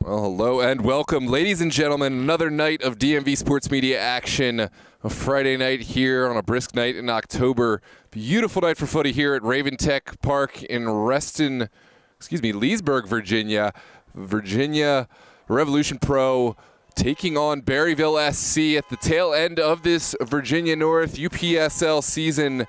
Well, hello and welcome, ladies and gentlemen. Another night of DMV Sports Media action. A Friday night here on a brisk night in October. Beautiful night for footy here at Raven Tech Park in Leesburg, Virginia. Virginia Revolution Pro taking on Berryville SC at the tail end of this Virginia North UPSL season.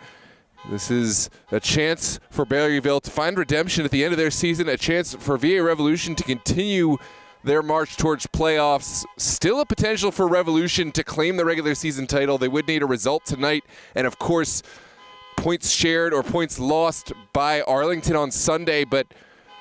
This is a chance for Berryville to find redemption at the end of their season, a chance for VA Revolution to continue their march towards playoffs. Still a potential for Revolution to claim the regular season title. They would need a result tonight, and of course, points shared or points lost by Arlington on Sunday, but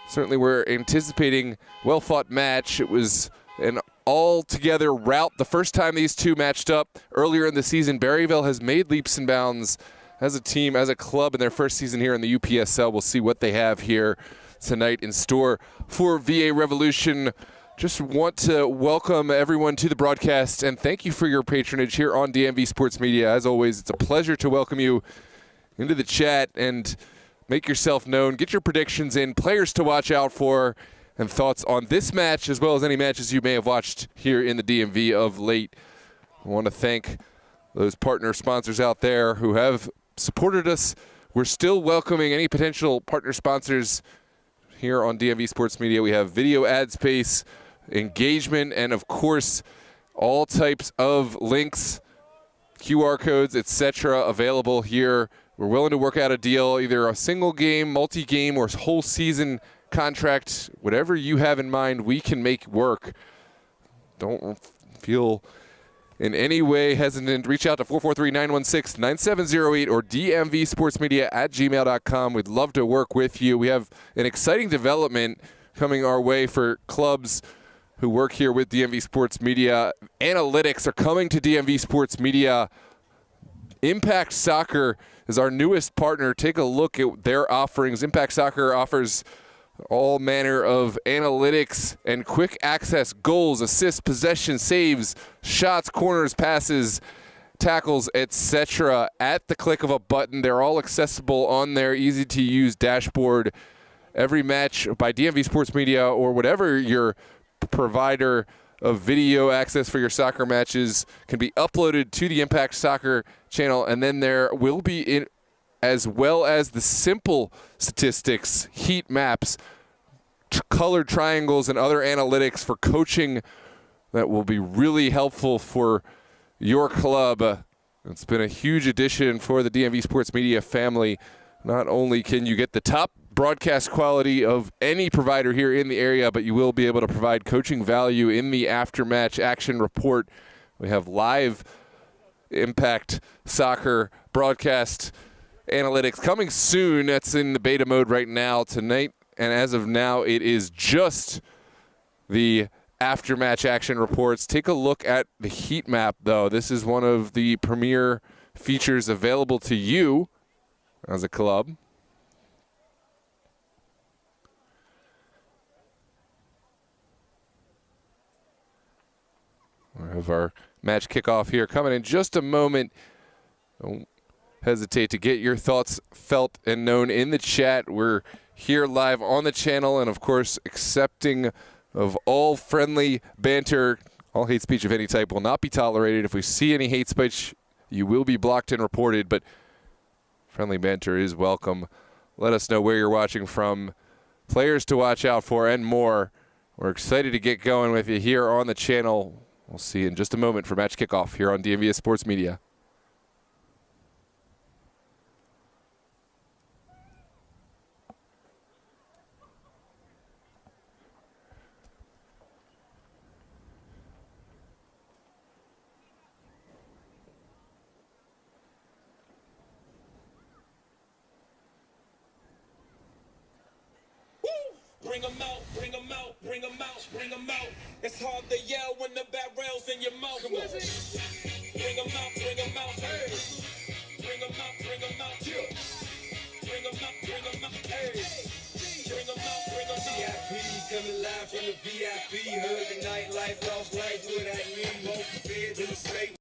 certainly we're anticipating well-fought match. It was an all-together rout the first time these two matched up earlier in the season. Berryville has made leaps and bounds as a team, as a club in their first season here in the UPSL. We'll see what they have here tonight in store for VA Revolution. Just want to welcome everyone to the broadcast and thank you for your patronage here on DMV Sports Media. As always, it's a pleasure to welcome you into the chat and make yourself known. Get your predictions in, players to watch out for, and thoughts on this match as well as any matches you may have watched here in the DMV of late. I want to thank those partner sponsors out there who have supported us. We're still welcoming any potential partner sponsors here on DMV Sports Media. We have video ad space, engagement, and of course all types of links, QR codes, etc. available here. We're willing to work out a deal, either a single game, multi-game, or whole season contract. Whatever you have in mind, we can make work. Don't feel in any way hesitant. Reach out to 443-916-9708 or dmvsportsmedia@gmail.com. We'd love to work with you. We have an exciting development coming our way for clubs who work here with DMV Sports Media. Analytics are coming to DMV Sports Media. Impact Soccer is our newest partner. Take a look at their offerings. Impact Soccer offers all manner of analytics and quick access, goals, assists, possession, saves, shots, corners, passes, tackles, etc. at the click of a button. They're all accessible on their easy-to-use dashboard. Every match by DMV Sports Media or whatever your provider of video access for your soccer matches can be uploaded to the Impact Soccer channel, and then there will be as well as the simple statistics, heat maps, colored triangles, and other analytics for coaching that will be really helpful for your club. It's been a huge addition for the DMV Sports Media family. Not only can you get the top broadcast quality of any provider here in the area, but you will be able to provide coaching value in the after-match action report. We have live Impact Soccer broadcast analytics coming soon. That's in the beta mode right now tonight, and as of now it is just the after-match action reports. Take a look at the heat map though. This is one of the premier features available to you as a club. We have our match kickoff here coming in just a moment. Don't hesitate to get your thoughts felt and known in the chat. We're here live on the channel and, of course, accepting of all friendly banter. All hate speech of any type will not be tolerated. If we see any hate speech, you will be blocked and reported, but friendly banter is welcome. Let us know where you're watching from, players to watch out for, and more. We're excited to get going with you here on the channel. We'll see you in just a moment for match kickoff here on DMV Sports Media. Bring 'em out, bring 'em out, bring 'em out, bring 'em out. It's hard to yell when the barrel's in your mouth. Come on. Bring 'em out, bring 'em out, hey. Bring 'em out, bring 'em out, yeah. Bring 'em out, bring 'em out, hey. Bring 'em out, bring 'em out. VIP coming live from the VIP hood. The nightlife, lost life, what I mean, most feds in the state.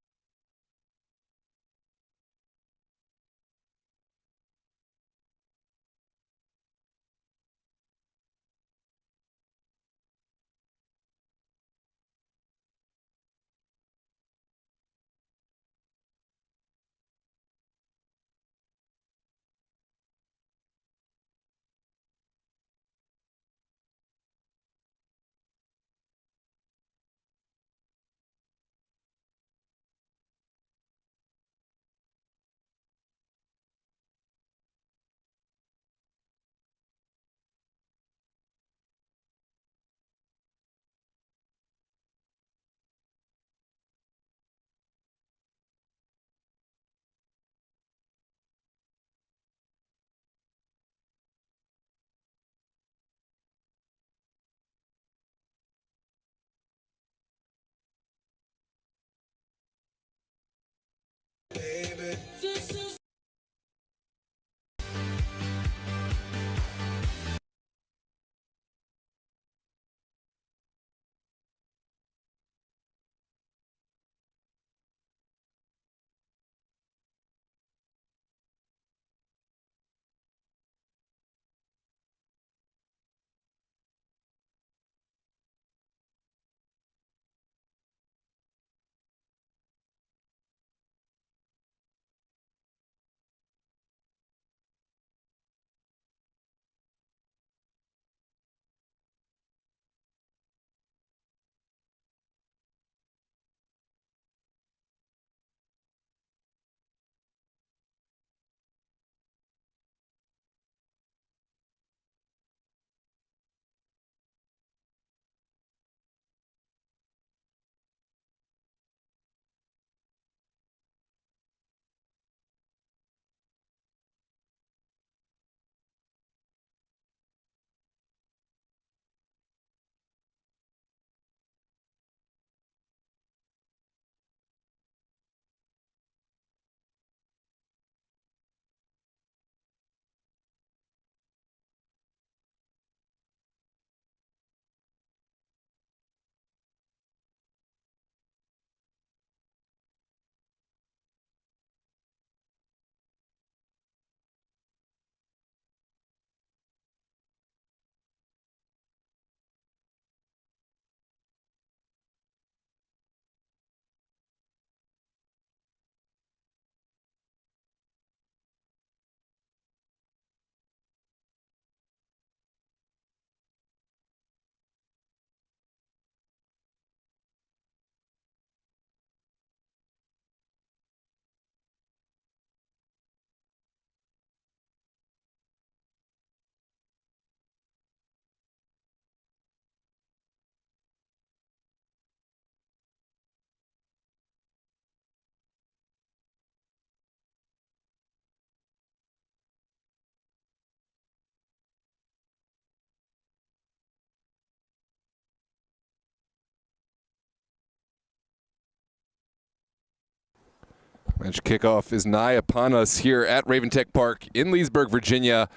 Match kickoff is nigh upon us here at Raven Tech Park in Leesburg, Virginia.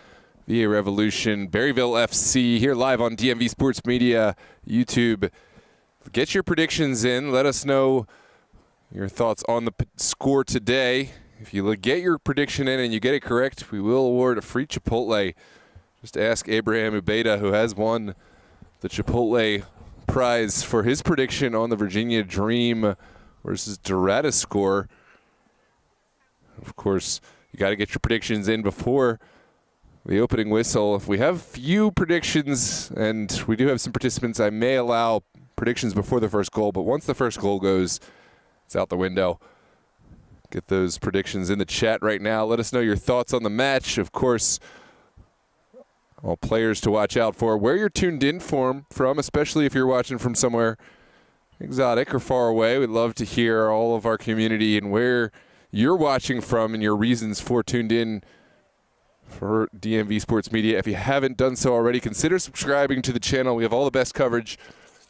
VA Revolution, Berryville FC, here live on DMV Sports Media, YouTube. Get your predictions in. Let us know your thoughts on the score today. If you get your prediction in and you get it correct, we will award a free Chipotle. Just ask Abraham Ubeda, who has won the Chipotle prize, for his prediction on the Virginia Dream versus Dorada score. Of course, you got to get your predictions in before the opening whistle. If we have few predictions, and we do have some participants, I may allow predictions before the first goal, but once the first goal goes, it's out the window. Get those predictions in the chat right now. Let us know your thoughts on the match. Of course, all players to watch out for, where you're tuned in from, especially if you're watching from somewhere exotic or far away. We'd love to hear all of our community and where you're watching from and your reasons for tuned in for DMV Sports Media. If you haven't done so already, consider subscribing to the channel. We have all the best coverage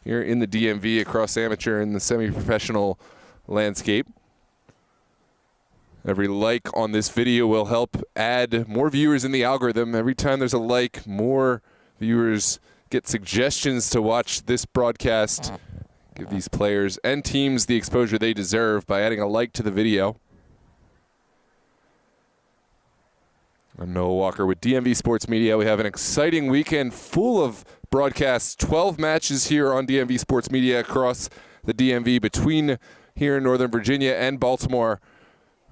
here in the DMV across amateur and the semi-professional landscape. Every like on this video will help add more viewers in the algorithm. Every time there's a like, more viewers get suggestions to watch this broadcast. Give these players and teams the exposure they deserve by adding a like to the video. I'm Noah Walker with DMV Sports Media. We have an exciting weekend full of broadcasts, 12 matches here on DMV Sports Media across the DMV between here in Northern Virginia and Baltimore.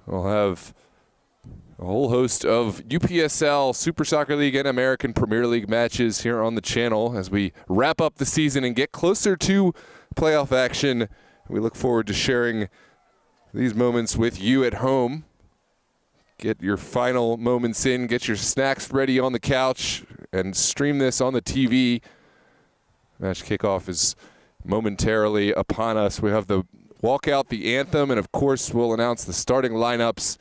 We'll have a whole host of UPSL, Super Soccer League, and American Premier League matches here on the channel as we wrap up the season and get closer to playoff action. We look forward to sharing these moments with you at home. Get your final moments in, get your snacks ready on the couch, and stream this on the TV. Match kickoff is momentarily upon us. We have the walkout, the anthem, and of course we'll announce the starting lineups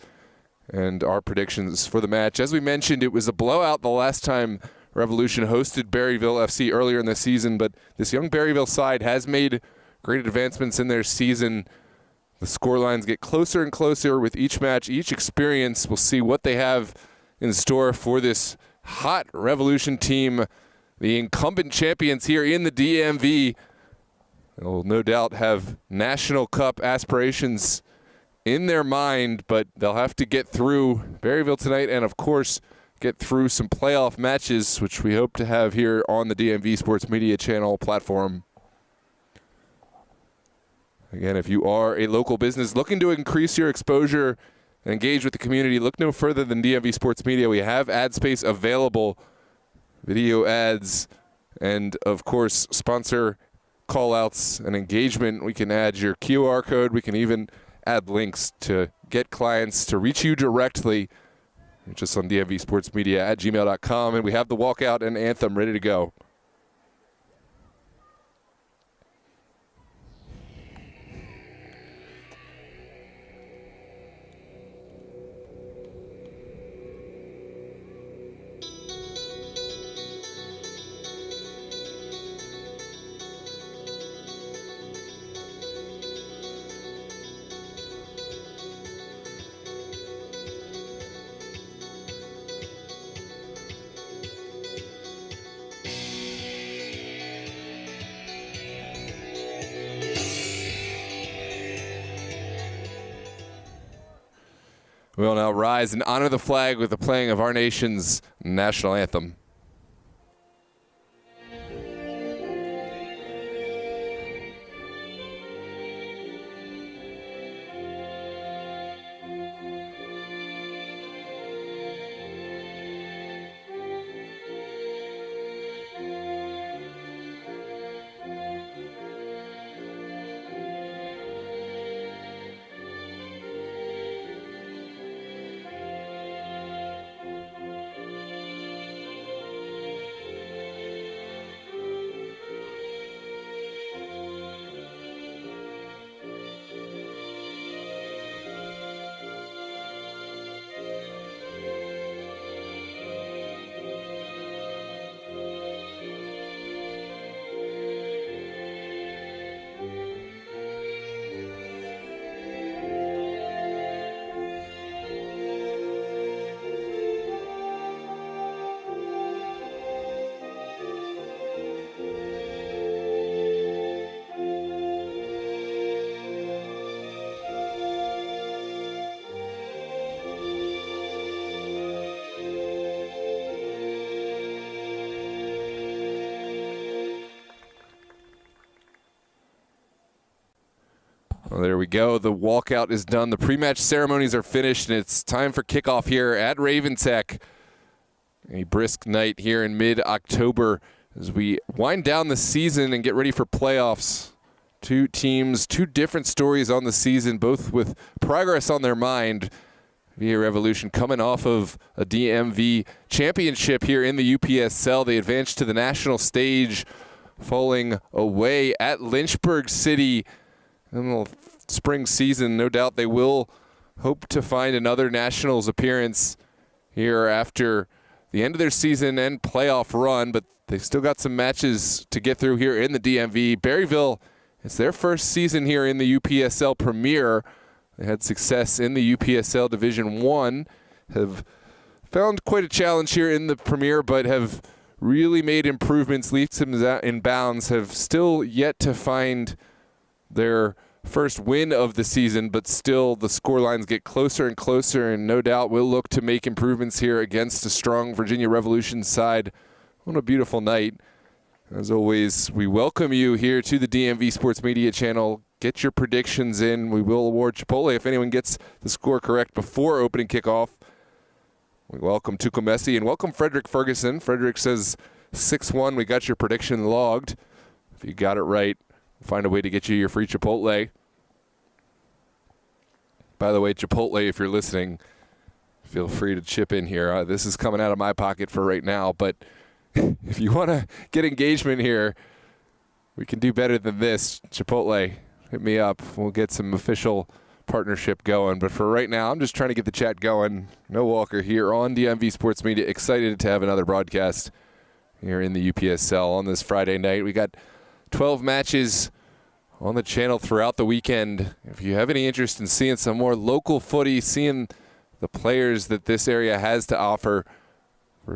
and our predictions for the match. As we mentioned, it was a blowout the last time Revolution hosted Berryville FC earlier in the season, but this young Berryville side has made great advancements in their season. The scorelines get closer and closer with each match, each experience. We'll see what they have in store for this hot Revolution team, the incumbent champions here in the DMV. They'll no doubt have National Cup aspirations in their mind, but they'll have to get through Berryville tonight and, of course, get through some playoff matches, which we hope to have here on the DMV Sports Media channel platform. Again, if you are a local business looking to increase your exposure and engage with the community, look no further than DMV Sports Media. We have ad space available, video ads, and, of course, sponsor call-outs and engagement. We can add your QR code. We can even add links to get clients to reach you directly. Just on dmvsportsmedia@gmail.com. And we have the walkout and anthem ready to go. We will now rise and honor the flag with the playing of our nation's national anthem. Well, there we go. The walkout is done. The pre-match ceremonies are finished, and it's time for kickoff here at Raven Tech. A brisk night here in mid-October as we wind down the season and get ready for playoffs. Two teams, two different stories on the season, both with progress on their mind. VA Revolution coming off of a DMV championship here in the UPSL. They advanced to the national stage, falling away at Lynchburg City in the spring season. No doubt they will hope to find another nationals appearance here after the end of their season and playoff run, but they've still got some matches to get through here in the DMV. Berryville, it's their first season here in the UPSL Premier. They had success in the UPSL Division 1, have found quite a challenge here in the Premier, but have really made improvements, leaps and bounds, have still yet to find their first win of the season, but still the score lines get closer and closer, and no doubt will look to make improvements here against a strong Virginia Revolution side on a beautiful night. As always, we welcome you here to the DMV Sports Media channel. Get your predictions in. We will award Chipotle if anyone gets the score correct before opening kickoff. We welcome Tuco Messi and welcome Frederick Ferguson. Frederick says 6-1. We got your prediction logged. If you got it right, we'll find a way to get you your free Chipotle. By the way, Chipotle, if you're listening, feel free to chip in here. This is coming out of my pocket for right now, but if you want to get engagement here, we can do better than this. Chipotle, hit me up. We'll get some official partnership going. But for right now, I'm just trying to get the chat going. No Walker here on DMV Sports Media. Excited to have another broadcast here in the UPSL on this Friday night. We got 12 matches on the channel throughout the weekend. If you have any interest in seeing some more local footy, seeing the players that this area has to offer,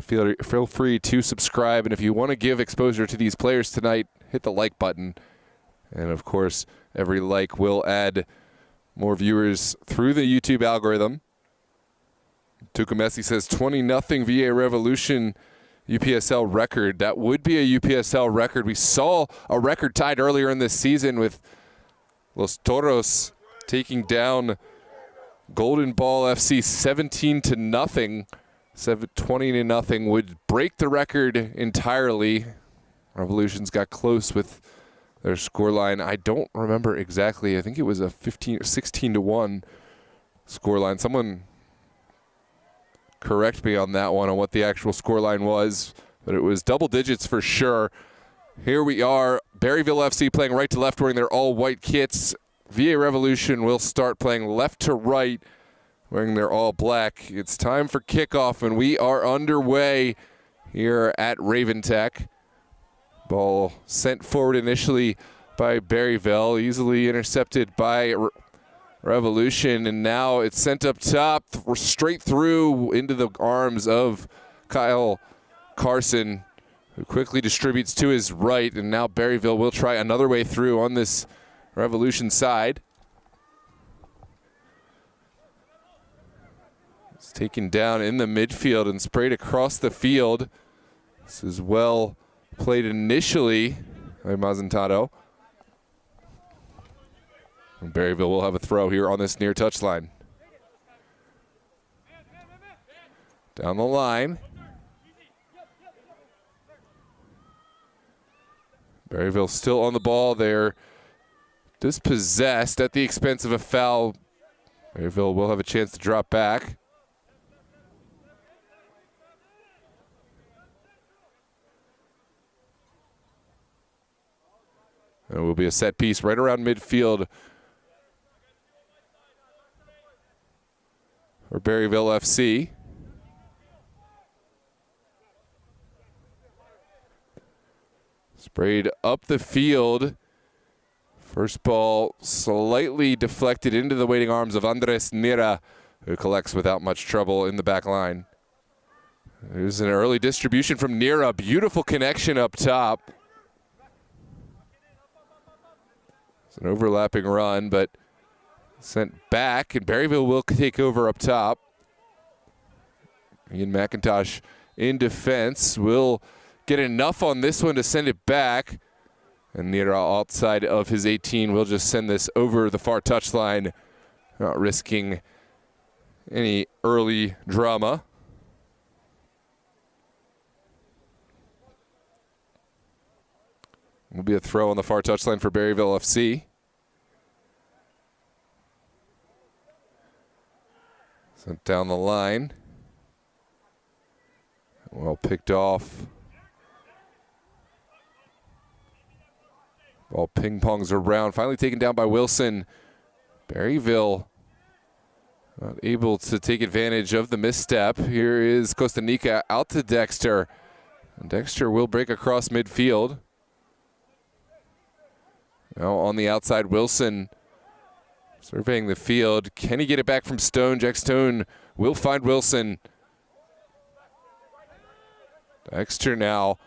feel free to subscribe. And if you want to give exposure to these players tonight, hit the like button. And of course, every like will add more viewers through the YouTube algorithm. Tuco Messi says 20-0 VA Revolution UPSL record. That would be a UPSL record. We saw a record tied earlier in this season with Los Toros taking down Golden Ball FC 17-0. 20-0 would break the record entirely. Revolution's got close with their scoreline. I don't remember exactly. I think it was a 16-1 scoreline. Someone correct me on that one, on what the actual scoreline was, but it was double digits for sure. Here we are, Berryville FC playing right to left, wearing their all-white kits. VA Revolution will start playing left to right, wearing their all-black. It's time for kickoff, and we are underway here at Raven Tech. Ball sent forward initially by Berryville, easily intercepted by Revolution, and now it's sent up top, straight through into the arms of Kyle Carson, who quickly distributes to his right, and now Berryville will try another way through on this Revolution side. It's taken down in the midfield and sprayed across the field. This is well played initially by Mazantado. And Berryville will have a throw here on this near touchline. Down the line. Berryville still on the ball there. Dispossessed at the expense of a foul. Berryville will have a chance to drop back. It will be a set piece right around midfield for Berryville FC. Sprayed up the field. First ball slightly deflected into the waiting arms of Andres Nira, who collects without much trouble in the back line. There's an early distribution from Nira. Beautiful connection up top. It's an overlapping run, but sent back, and Berryville will take over up top. Ian McIntosh in defense will get enough on this one to send it back. And near outside of his 18 will just send this over the far touchline, not risking any early drama. Will be a throw on the far touchline for Berryville FC. Sent down the line. Well picked off. Ball ping-pongs around, finally taken down by Wilson. Berryville not able to take advantage of the misstep. Here is Costa Rica out to Dexter. And Dexter will break across midfield. Now on the outside, Wilson surveying the field. Can he get it back from Stone? Jack Stone will find Wilson. Dexter now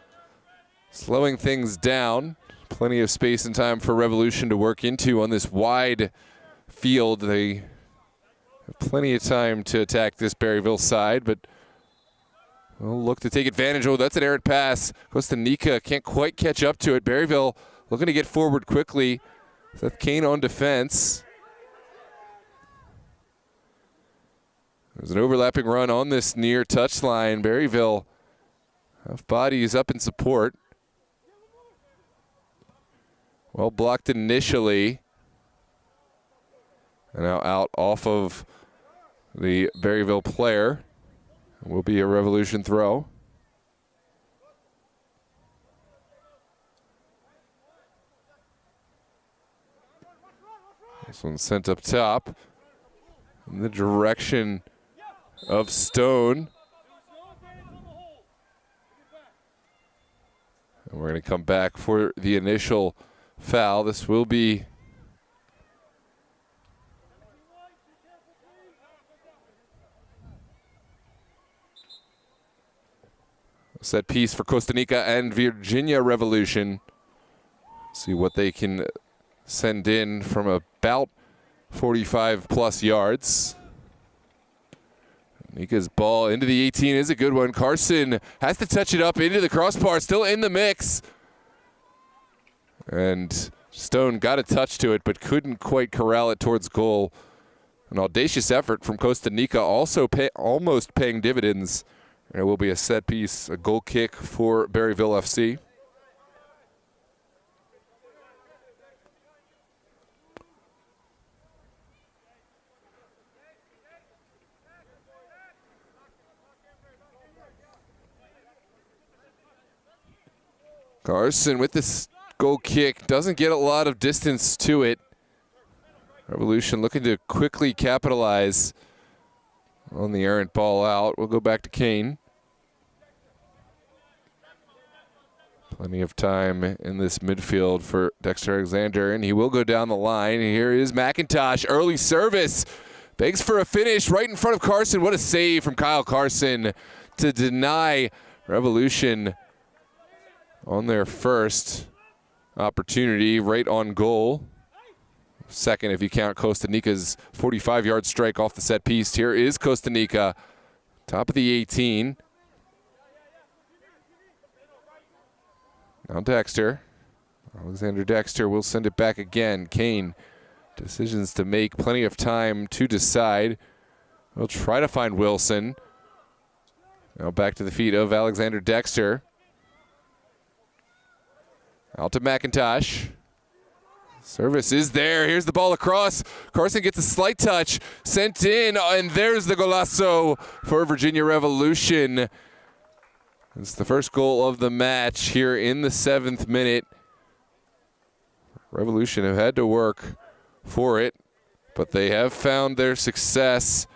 slowing things down. Plenty of space and time for Revolution to work into on this wide field. They have plenty of time to attack this Berryville side, but will look to take advantage. Oh, that's an errant pass. Costa Rica can't quite catch up to it. Berryville looking to get forward quickly. Seth Kane on defense. There's an overlapping run on this near touchline. Berryville half bodies up in support. Well blocked initially. And now out off of the Berryville player. Will be a Revolution throw. This one's sent up top in the direction of Stone. And we're going to come back for the initial foul. This will be a set piece for Costa Rica and Virginia Revolution. See what they can send in from about 45 plus yards. Nika's ball into the 18 is a good one. Carson has to touch it up into the crossbar, still in the mix. And Stone got a touch to it, but couldn't quite corral it towards goal. An audacious effort from Costa Rica, also almost paying dividends. And it will be a set piece, a goal kick for Berryville FC. Carson with this goal kick, doesn't get a lot of distance to it. Revolution looking to quickly capitalize on the errant ball out. We'll go back to Kane. Plenty of time in this midfield for Dexter Alexander, and he will go down the line. Here is McIntosh, early service. Begs for a finish right in front of Carson. What a save from Kyle Carson to deny Revolution on their first opportunity, right on goal. Second if you count Costa Rica's 45-yard strike off the set piece. Here is Costa Rica, top of the 18. Now Dexter. Alexander Dexter will send it back again. Kane, decisions to make, plenty of time to decide. We'll try to find Wilson. Now back to the feet of Alexander Dexter. Out to McIntosh. Service is there. Here's the ball across. Carson gets a slight touch. Sent in, and there's the golazo for Virginia Revolution. It's the first goal of the match here in the 7th minute. Revolution have had to work for it, but they have found their success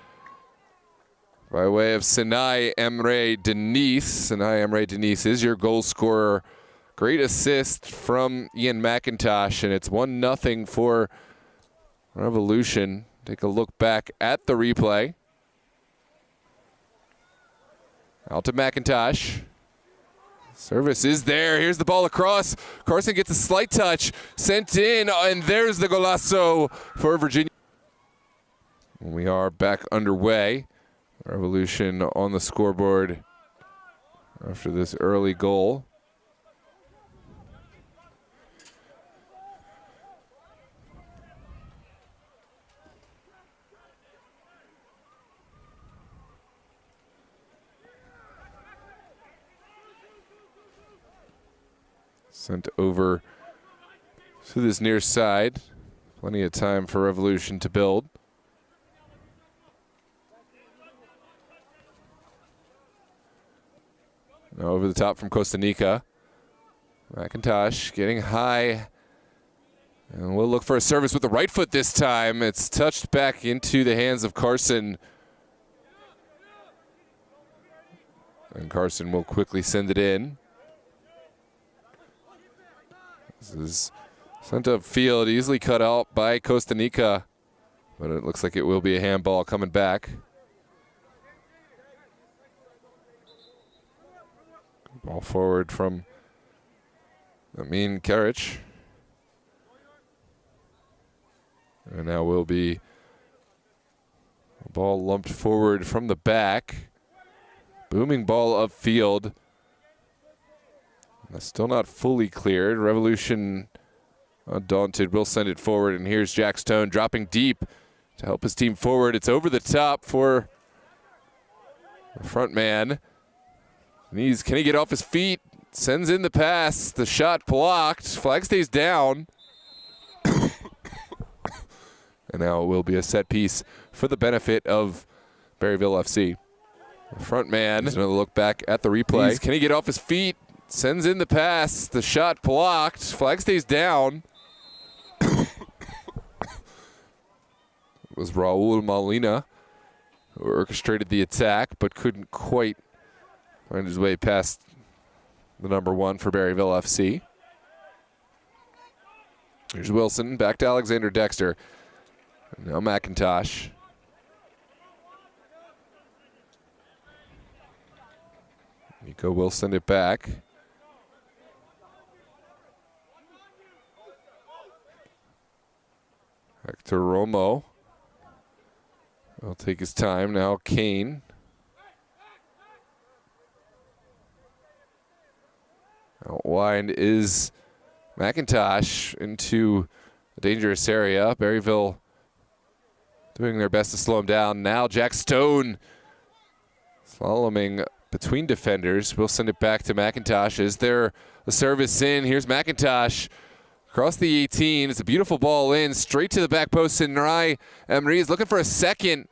by way of Sinai Emre Denise. Sinai Emre Denise is your goal scorer. Great assist from Ian McIntosh, and it's 1-0 for Revolution. Take a look back at the replay. Out to McIntosh. Service is there. Here's the ball across. Carson gets a slight touch. Sent in, and there's the golazo for Virginia. We are back underway. Revolution on the scoreboard after this early goal. Sent over to this near side. Plenty of time for Revolution to build. Now over the top from Costa Rica. McIntosh getting high. And we'll look for a service with the right foot this time. It's touched back into the hands of Carson. And Carson will quickly send it in. This is sent upfield, easily cut out by Costa Rica. But it looks like it will be a handball coming back. Ball forward from Amin Karic. And now will be a ball lumped forward from the back. Booming ball upfield. That's still not fully cleared. Revolution undaunted will send it forward. And here's Jack Stone dropping deep to help his team forward. It's over the top for the front man. Can he get off his feet? Sends in the pass. The shot blocked. Flag stays down. And now it will be a set piece for the benefit of Berryville FC. The front man. There's another look back at the replay. Can he get off his feet? Sends in the pass. The shot blocked. Flag stays down. It was Raul Molina who orchestrated the attack but couldn't quite find his way past the number one for Berryville FC. Here's Wilson, back to Alexander Dexter. Now McIntosh. Nico will send it back. Hector Romo. He'll take his time. Now Kane. Out wide is McIntosh into a dangerous area. Berryville doing their best to slow him down. Now Jack Stone slaloming between defenders. We'll send it back to McIntosh. Is there a service in? Here's McIntosh across the 18. It's a beautiful ball in, straight to the back post. And Rai Emery is looking for a second.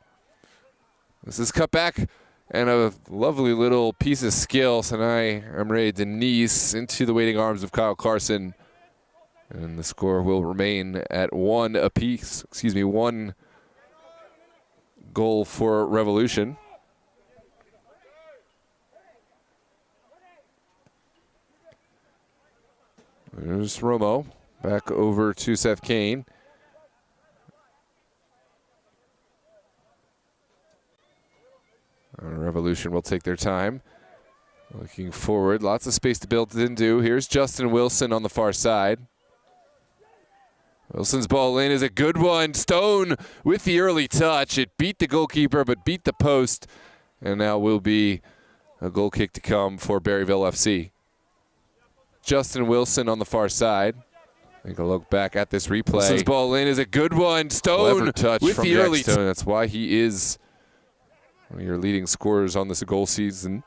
This is cut back. And a lovely little piece of skill. Sanai Emre Denise into the waiting arms of Kyle Carson. And the score will remain at one apiece. One goal for Revolution. There's Romo. Back over to Seth Kane. Revolution will take their time. Looking forward, lots of space to build into. Here's Justin Wilson on the far side. Wilson's ball in is a good one. Stone with the early touch. It beat the goalkeeper, but beat the post. And now will be a goal kick to come for Berryville FC. Justin Wilson on the far side. Take a look back at this replay. Wilson's ball in is a good one. Stone touch with the early touch. That's why he is one of your leading scorers on this goal season.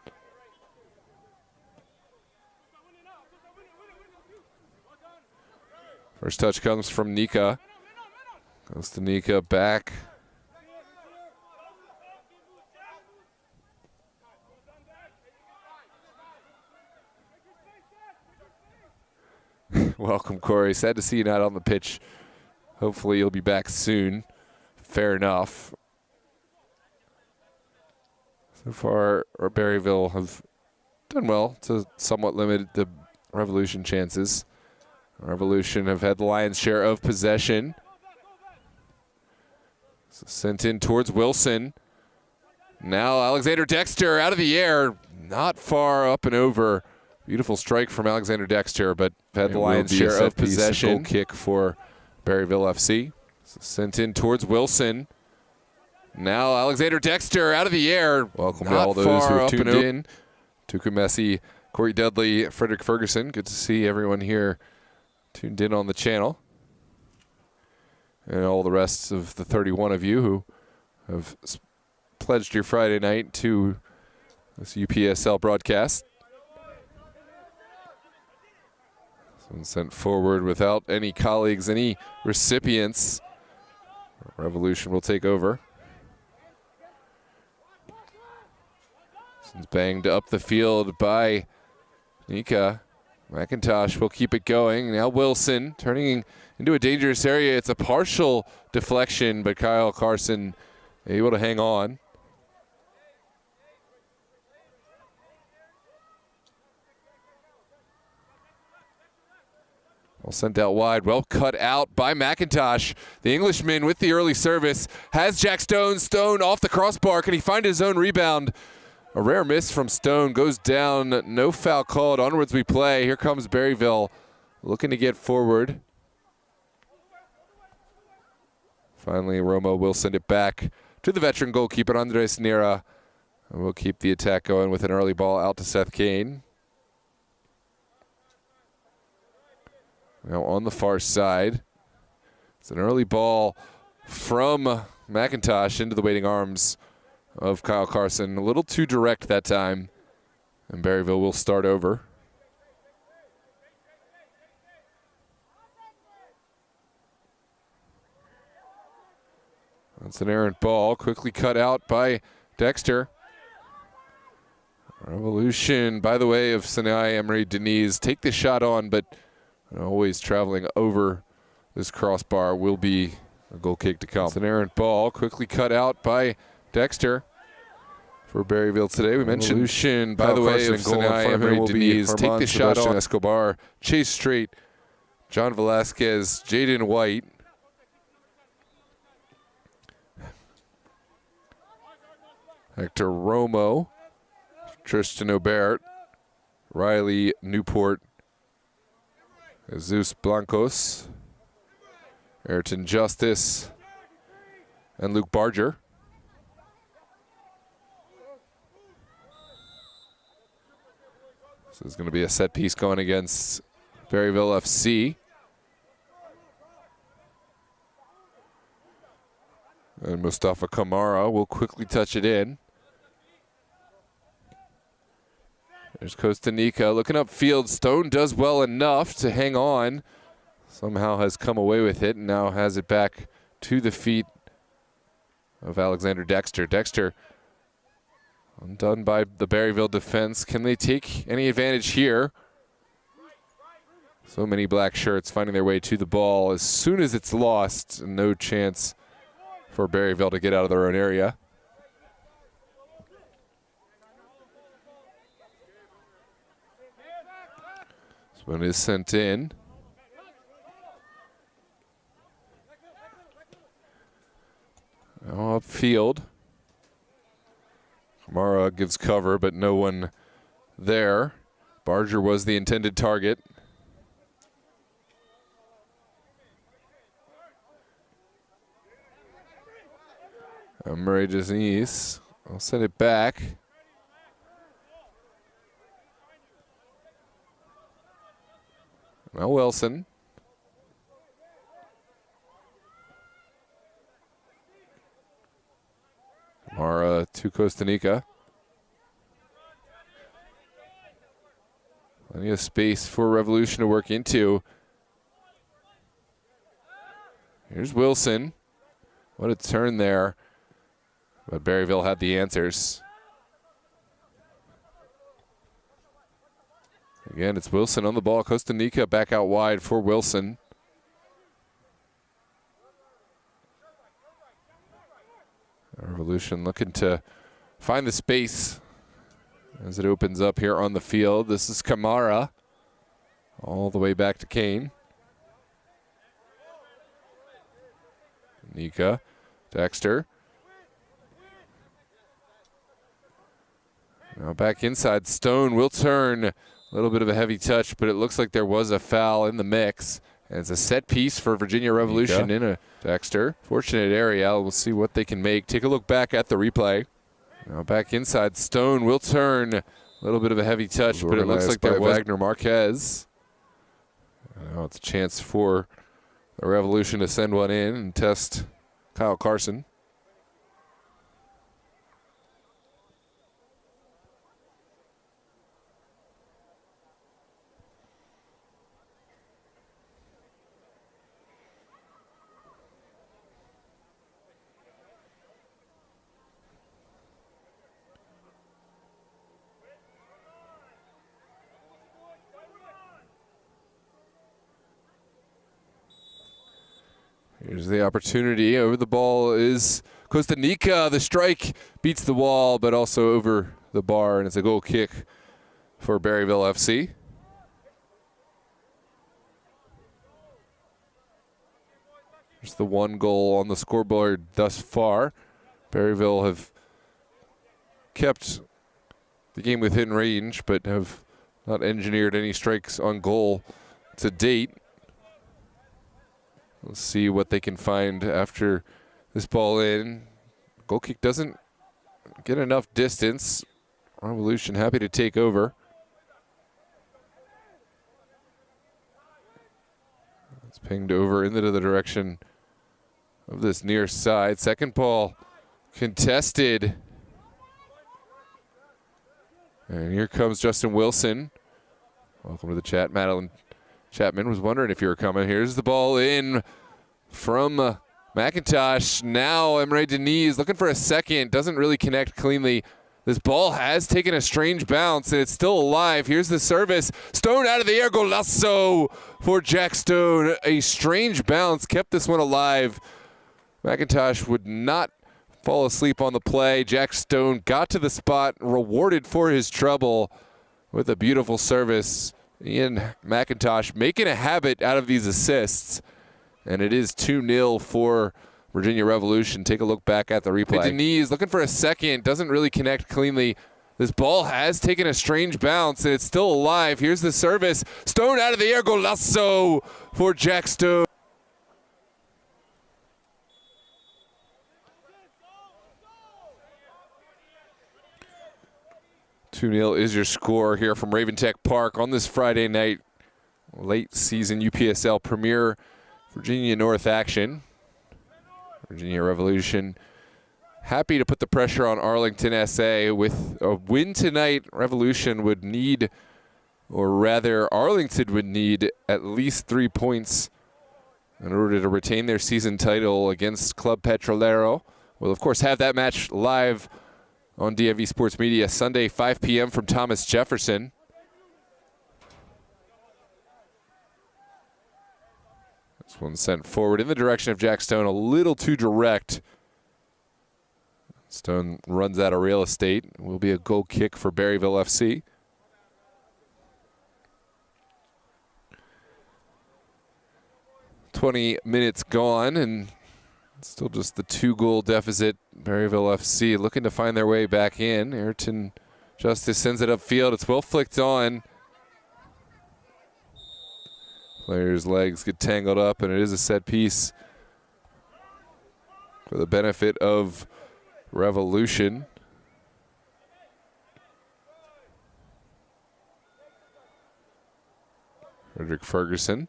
First touch comes from Nika. Goes to Nika back. Welcome, Corey. Sad to see you not on the pitch. Hopefully you'll be back soon. Fair enough. So far, Berryville have done well to somewhat limit the Revolution chances. Revolution have had the lion's share of possession. So sent in towards Wilson. Now Alexander Dexter out of the air. Not far up and over. Beautiful strike from Alexander Dexter, but had the lion's share of possession. Goal kick for Berryville FC. So sent in towards Wilson. Now Alexander Dexter out of the air. Welcome to all those who have tuned in. Tuku Messi, Corey Dudley, Frederick Ferguson. Good to see everyone here tuned in on the channel. And all the rest of the 31 of you who have pledged your Friday night to this UPSL broadcast. One sent forward without any colleagues, any recipients. Revolution will take over. This one's banged up the field by Nika. McIntosh will keep it going. Now Wilson turning into a dangerous area. It's a partial deflection, but Kyle Carson able to hang on. Well, sent out wide, well cut out by McIntosh. The Englishman with the early service has Jack Stone. Stone off the crossbar. Can he find his own rebound? A rare miss from Stone, goes down, no foul called. Onwards we play. Here comes Berryville looking to get forward. Finally, Romo will send it back to the veteran goalkeeper, Andres Nera. And we'll keep the attack going with an early ball out to Seth Kane. Now on the far side, it's an early ball from McIntosh into the waiting arms of Kyle Carson. A little too direct that time, and Berryville will start over. That's an errant ball, quickly cut out by Dexter. Revolution, by the way, of Sinai Emery Denise, take the shot on, but always traveling over this crossbar will be a goal kick to come. It's an errant ball, quickly cut out by Dexter for Berryville today. We mentioned Revolution, by the way, of Sinai Emery Denise, take the shot on. Escobar, chase straight. John Velasquez, Jaden White. Hector Romo, Tristan Aubert, Riley Newport, Jesus Blancos, Ayrton Justice, and Luke Barger. So there's going to be a set piece going against Berryville FC. And Mustafa Kamara will quickly touch it in. There's Costa Rica looking upfield. Stone does well enough to hang on. Somehow has come away with it and now has it back to the feet of Alexander Dexter. Dexter undone by the Berryville defense. Can they take any advantage here? So many black shirts finding their way to the ball. As soon as it's lost, no chance for Berryville to get out of their own area. When it is sent in. Now upfield. Kamara gives cover, but no one there. Barger was the intended target. Murray Denise. I'll send it back. Now Wilson. Kamara to Costa Rica. Plenty of space for Revolution to work into. Here's Wilson. What a turn there. But Berryville had the answers. Again, it's Wilson on the ball. Costa Rica back out wide for Wilson. Revolution looking to find the space as it opens up here on the field. This is Kamara all the way back to Kane. Nika, Dexter. Now back inside. Stone will turn. A little bit of a heavy touch, but it looks like there was a foul in the mix. And it's a set piece for Virginia Revolution in a Dexter. Fortunate area. We'll see what they can make. Take a look back at the replay. Now back inside. Stone will turn. A little bit of a heavy touch, but it looks like there was Wagner Marquez. Now it's a chance for the Revolution to send one in and test Kyle Carson. Here's the opportunity. Over the ball is Costa Rica. The strike beats the wall, but also over the bar, and it's a goal kick for Berryville FC. There's the one goal on the scoreboard thus far. Berryville have kept the game within range, but have not engineered any strikes on goal to date. Let's see what they can find after this ball in. Goal kick doesn't get enough distance. Revolution happy to take over. It's pinged over into the direction of this near side. Second ball contested. And here comes Justin Wilson. Welcome to the chat. Madeline Chapman was wondering if you were coming. Here's the ball in from McIntosh. Now Emre Deniz looking for a second. Doesn't really connect cleanly. This ball has taken a strange bounce, and it's still alive. Here's the service. Stone out of the air. Golazo for Jack Stone. A strange bounce kept this one alive. McIntosh would not fall asleep on the play. Jack Stone got to the spot, rewarded for his trouble with a beautiful service. Ian McIntosh making a habit out of these assists. And it is 2-0 for Virginia Revolution. Take a look back at the replay. Deniz looking for a second. Doesn't really connect cleanly. This ball has taken a strange bounce, and it's still alive. Here's the service. Stone out of the air. Golazo for Jack Stone. 2-0 is your score here from Raven Tech Park on this Friday night. Late season UPSL Premier Virginia North action. Virginia Revolution happy to put the pressure on Arlington SA. With a win tonight, Revolution would need, or rather Arlington would need, at least 3 points in order to retain their season title against Club Petrolero. We'll of course have that match live on DMV Sports Media Sunday, 5 p.m. from Thomas Jefferson. This one sent forward in the direction of Jack Stone, a little too direct. Stone runs out of real estate. It will be a goal kick for Berryville FC. "20 minutes gone, and still just the 2-goal deficit. Berryville FC looking to find their way back in. Ayrton Justice sends it upfield. It's well flicked on. Players' legs get tangled up, and it is a set piece for the benefit of Revolution. Frederick Ferguson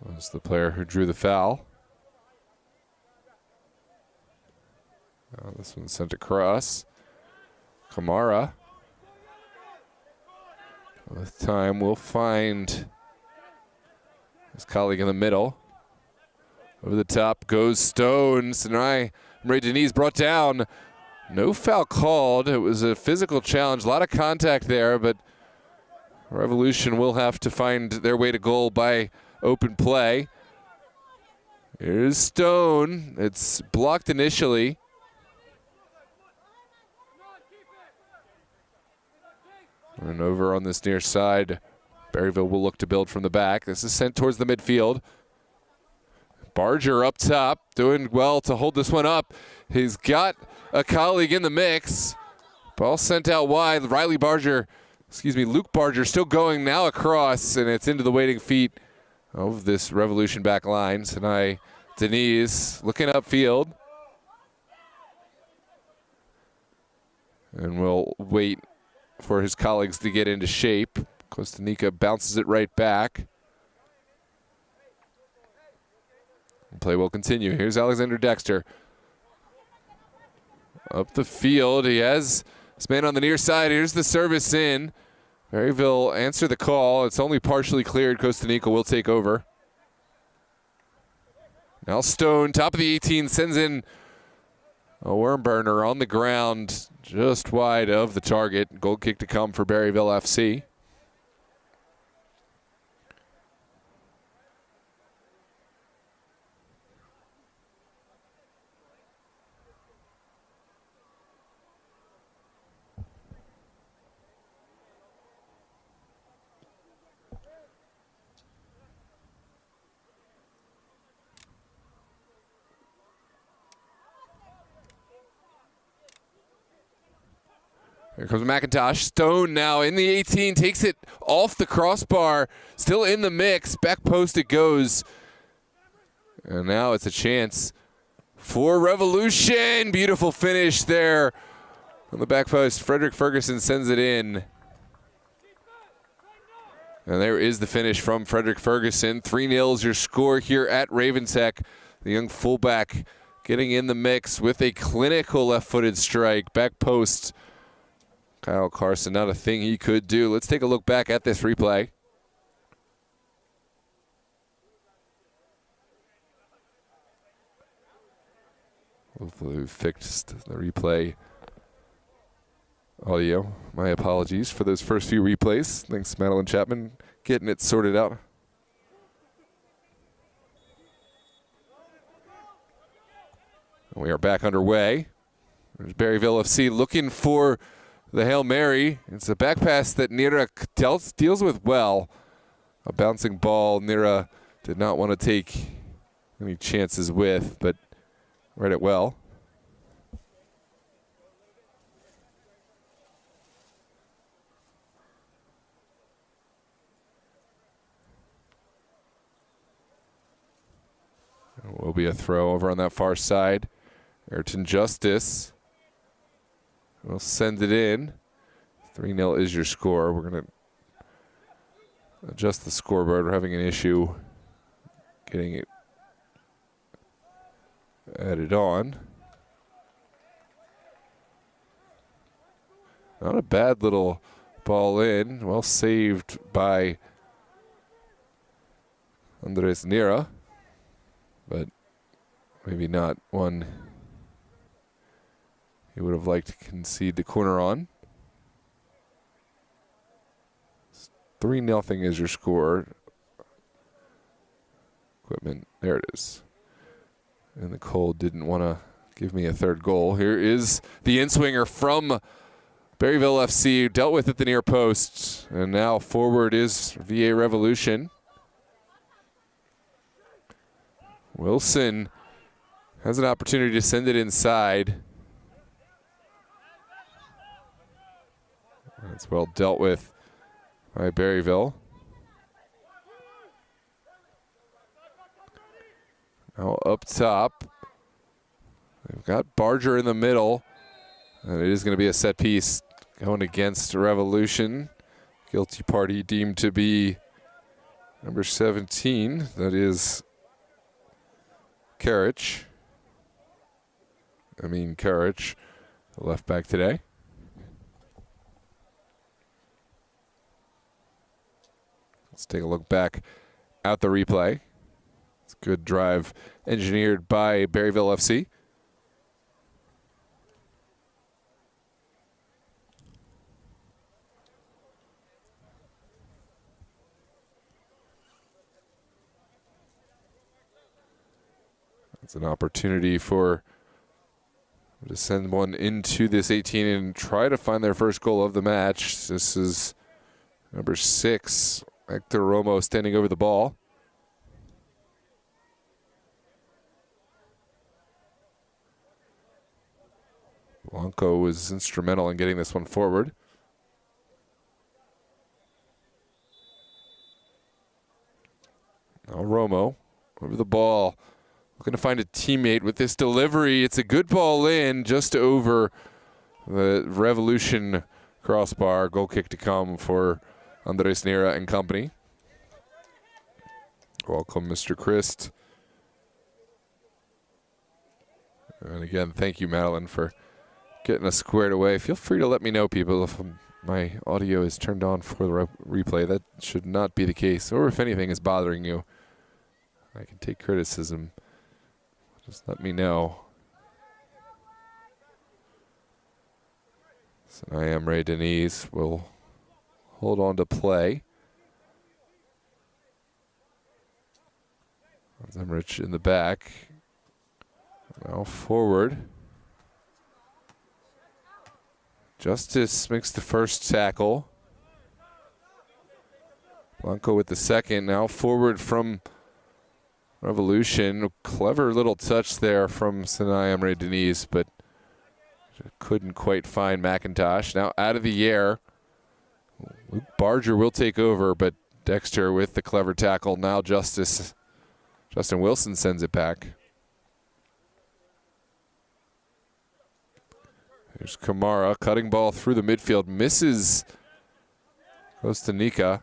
was the player who drew the foul. This one's sent across. Kamara. With time, we'll find his colleague in the middle. Over the top goes Stone. Sinai Emre Deniz brought down. No foul called. It was a physical challenge. A lot of contact there, but Revolution will have to find their way to goal by open play. Here's Stone. It's blocked initially. And over on this near side, Berryville will look to build from the back. This is sent towards the midfield. Barger up top, doing well to hold this one up. He's got a colleague in the mix. Ball sent out wide. Luke Barger still going now across, and it's into the waiting feet of this Revolution back line. Sinai Deniz looking upfield. And we'll wait for his colleagues to get into shape. Costa Rica bounces it right back. Play will continue. Here's Alexander Dexter. Up the field. He has his man on the near side. Here's the service in. Berryville answer the call. It's only partially cleared. Costa Rica will take over. Now Stone, top of the 18, sends in a worm burner on the ground, just wide of the target. Goal kick to come for Berryville FC. Here comes McIntosh. Stone now in the 18, takes it off the crossbar, still in the mix. Back post it goes. And now it's a chance for Revolution. Beautiful finish there on the back post. Frederick Ferguson sends it in. And there is the finish from Frederick Ferguson. 3-0 is your score here at Ravensheck. The young fullback getting in the mix with a clinical left-footed strike. Back post. Kyle Carson, not a thing he could do. Let's take a look back at this replay. Hopefully we've fixed the replay audio. My apologies for those first few replays. Thanks, Madeline Chapman, getting it sorted out. And we are back underway. There's Berryville FC looking for the Hail Mary. It's a back pass that Nira deals with well. A bouncing ball Nira did not want to take any chances with, but read it well. It will be a throw over on that far side. Ayrton Justice will send it in. 3-0 is your score. We're going to adjust the scoreboard. We're having an issue getting it added on. Not a bad little ball in. Well saved by Andres Nira, but maybe not one he would have liked to concede the corner on. 3-0 is your score. Equipment, there it is. And the Cold didn't want to give me a third goal. Here is the in-swinger from Berryville FC, who dealt with at the near post. And now forward is VA Revolution. Wilson has an opportunity to send it inside. That's well dealt with by Berryville. Now up top, they've got Barger in the middle, and it is going to be a set piece going against Revolution. Guilty party deemed to be number 17, that is Karich. Karich, the left back today. Let's take a look back at the replay. It's a good drive engineered by Berryville FC. It's an opportunity to send one into this 18 and try to find their first goal of the match. This is number 6, Hector Romo, standing over the ball. Blanco was instrumental in getting this one forward. Now Romo over the ball, looking to find a teammate with this delivery. It's a good ball in, just over the Revolution crossbar. Goal kick to come for Andres Nira and company. Welcome, Mr. Christ. And again, thank you, Madeline, for getting us squared away. Feel free to let me know, people, if my audio is turned on for the replay. That should not be the case. Or if anything is bothering you, I can take criticism. Just let me know. So I am Ray Denise. Will hold on to play. Zemrich in the back. Now forward. Justice makes the first tackle. Blanco with the second. Now forward from Revolution. Clever little touch there from Sinai Amre Denise, but Couldn't quite find McIntosh. Now out of the air. Luke Barger will take over, but Dexter with the clever tackle. Now Justin Wilson sends it back. There's Kamara, cutting ball through the midfield, misses. Goes to Nika.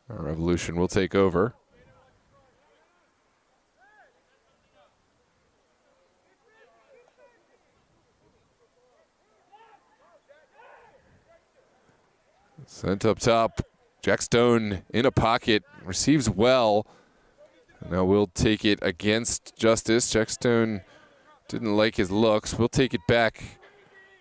Revolution will take over. Sent up top. Jack Stone in a pocket, receives well. Now we'll take it against Justice. Jack Stone didn't like his looks. We'll take it back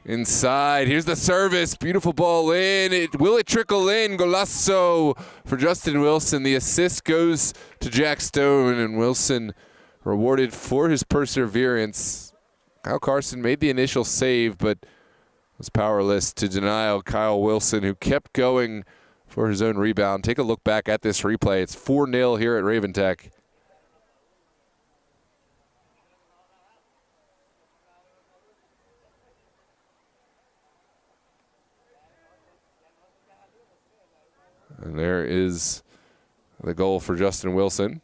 inside. Here's the service. Beautiful ball in. Will it trickle in? Golazo for Justin Wilson. The assist goes to Jack Stone, and Wilson rewarded for his perseverance. Kyle Carson made the initial save, but was powerless to deny Kyle Wilson, who kept going for his own rebound. Take a look back at this replay. It's 4-0 here at Raven Tech. And there is the goal for Justin Wilson.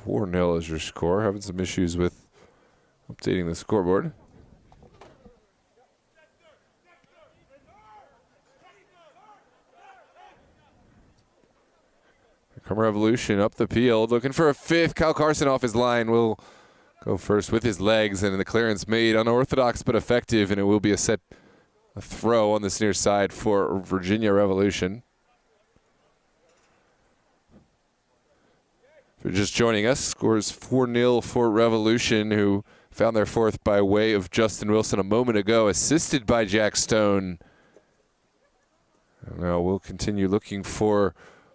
$4-0 is your score. Having some issues with updating the scoreboard. Come Revolution up the field, looking for a fifth. Kyle Carson off his line will go first with his legs, and the clearance made unorthodox but effective, and it will be a throw on this near side for Virginia Revolution. If you're just joining us, scores 4-0 for Revolution, who found their fourth by way of Justin Wilson a moment ago, assisted by Jack Stone. And now we'll continue looking for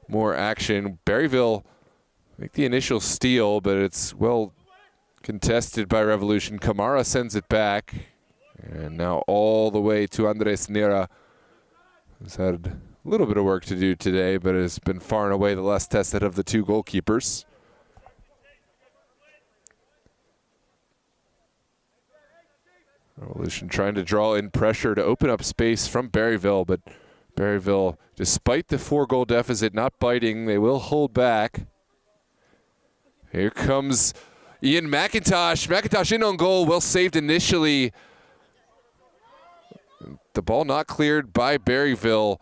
more action. Berryville make the initial steal, but it's well contested by Revolution. Kamara sends it back, and now all the way to Andres Nera, who's had a little bit of work to do today, but has been far and away the less tested of the two goalkeepers. Revolution trying to draw in pressure to open up space from Berryville, but Berryville, despite the 4-goal deficit, not biting. They will hold back. Here comes Ian McIntosh. McIntosh in on goal, well saved initially. The ball not cleared by Berryville.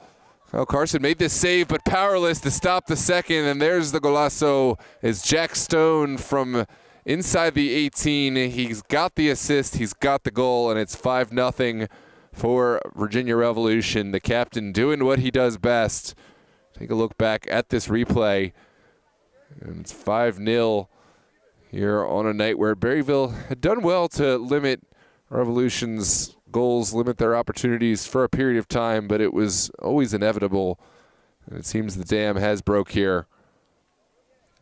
Kyle Carson made this save, but powerless to stop the second, and there's the golazo as Jack Stone from inside the 18. He's got the assist, he's got the goal, and it's 5-0 for Virginia Revolution. The captain doing what he does best. Take a look back at this replay, and it's 5-0 here on a night where Berryville had done well to limit Revolution's goals, limit their opportunities for a period of time, but it was always inevitable. And it seems the dam has broke here.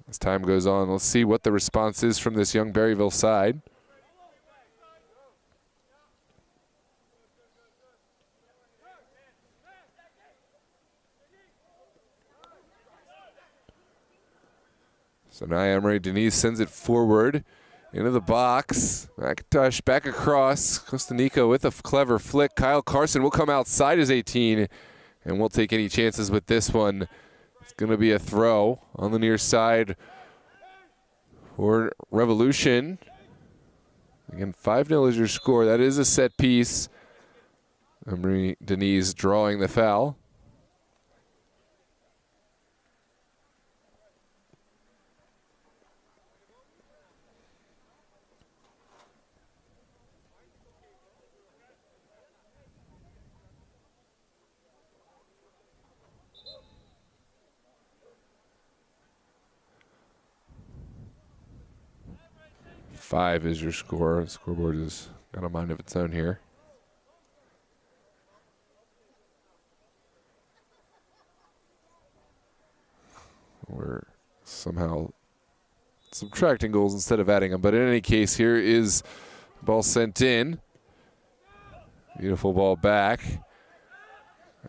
As time goes on, let's see what the response is from this young Berryville side. So now Emery Denise sends it forward into the box. McIntosh back across. Costa Nico with a clever flick. Kyle Carson will come outside his 18, and we'll take any chances with this one. It's going to be a throw on the near side for Revolution. Again, 5-0 is your score. That is a set piece. Emery Denise drawing the foul. Five is your score. The scoreboard has got a mind of its own here. We're somehow subtracting goals instead of adding them. But in any case, here is the ball sent in. Beautiful ball back.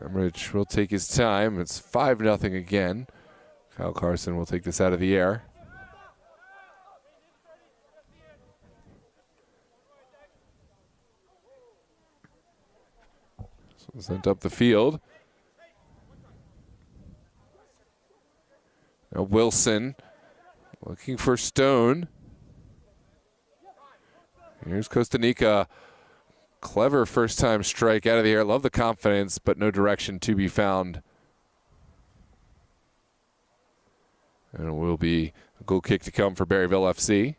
Emmerich will take his time. It's 5-0 again. Kyle Carson will take this out of the air. So sent up the field. Now Wilson looking for Stone. Here's Costa Rica. Clever first-time strike out of the air. Love the confidence, but no direction to be found. And it will be a goal kick to come for Berryville FC.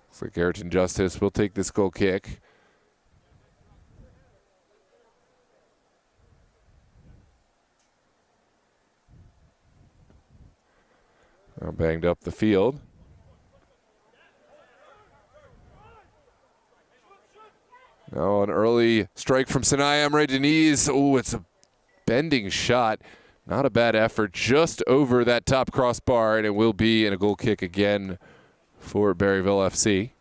Looks like Ayrton Justice will take this goal kick. Now banged up the field. Now an early strike from Sinai Emre Deniz. Oh, it's a bending shot. Not a bad effort, just over that top crossbar, and it will be in a goal kick again for Berryville FC.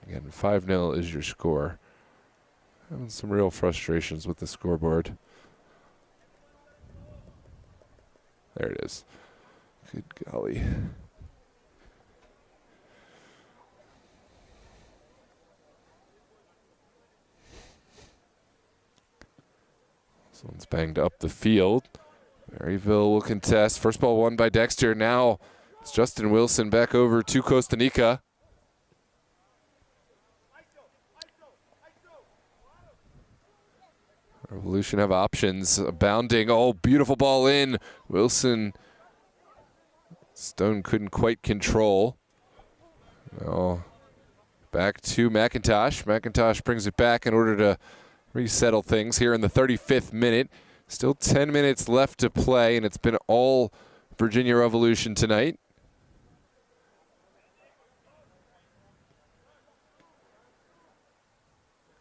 Again, 5-0 is your score. Having some real frustrations with the scoreboard. There it is. Good golly. This one's banged up the field. Berryville will contest. First ball won by Dexter. Now it's Justin Wilson back over to Costa Rica. Revolution have options. Bounding. Oh, beautiful ball in. Wilson. Stone couldn't quite control. Now back to McIntosh. McIntosh brings it back in order to resettle things here in the 35th minute. Still 10 minutes left to play, and it's been all Virginia Revolution tonight.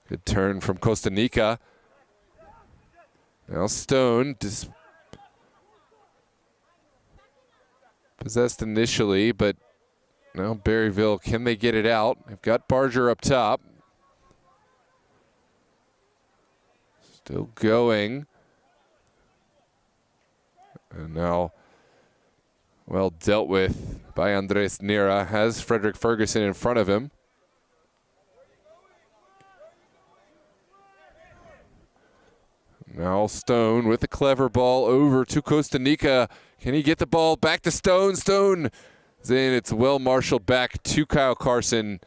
Good turn from Costa Rica. Now Stone possessed initially, but now Berryville, can they get it out? They've got Barger up top. Still going. And now well dealt with by Andres Nera. Has Frederick Ferguson in front of him. Now Stone with a clever ball over to Costa Rica. Can he get the ball back to Stone? Stone is in. It's well marshaled back to Kyle Carson.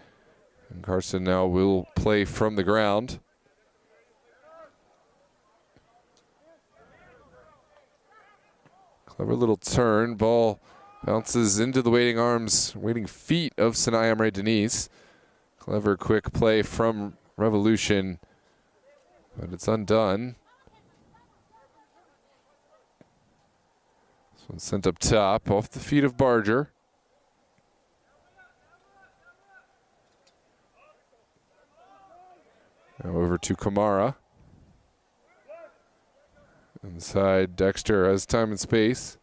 And Carson now will play from the ground. Clever little turn. Ball bounces into the waiting arms, waiting feet of Sinai Emre Deniz. Clever quick play from Revolution, but it's undone. This one's sent up top, off the feet of Barger. Now over to Kamara. Inside, Dexter has time and space.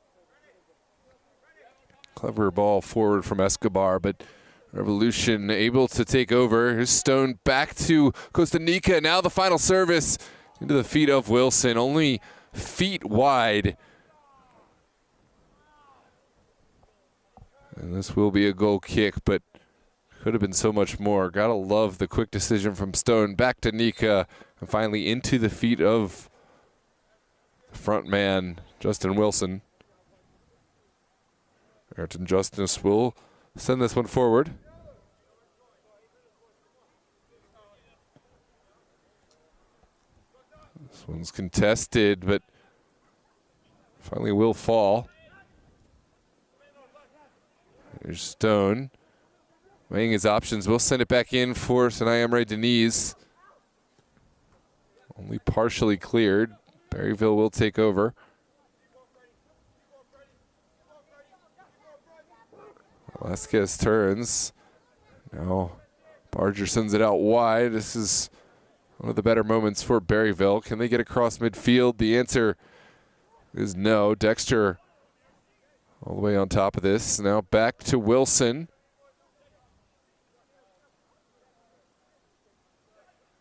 Clever ball forward from Escobar, but Revolution able to take over. Here's Stone back to Costa Rica. Now the final service into the feet of Wilson, only feet wide. And this will be a goal kick, but could have been so much more. Gotta love the quick decision from Stone back to Nika, and finally into the feet of the front man, Justin Wilson. Ayrton Justice will send this one forward. This one's contested, but finally will fall. Here's Stone. Weighing his options. We'll send it back in for Sinai Emre Deniz. Only partially cleared. Berryville will take over. Velasquez turns. Now Barger sends it out wide. This is One of the better moments for Berryville. Can they get across midfield? The answer is no. Dexter all the way on top of this. Now back to Wilson.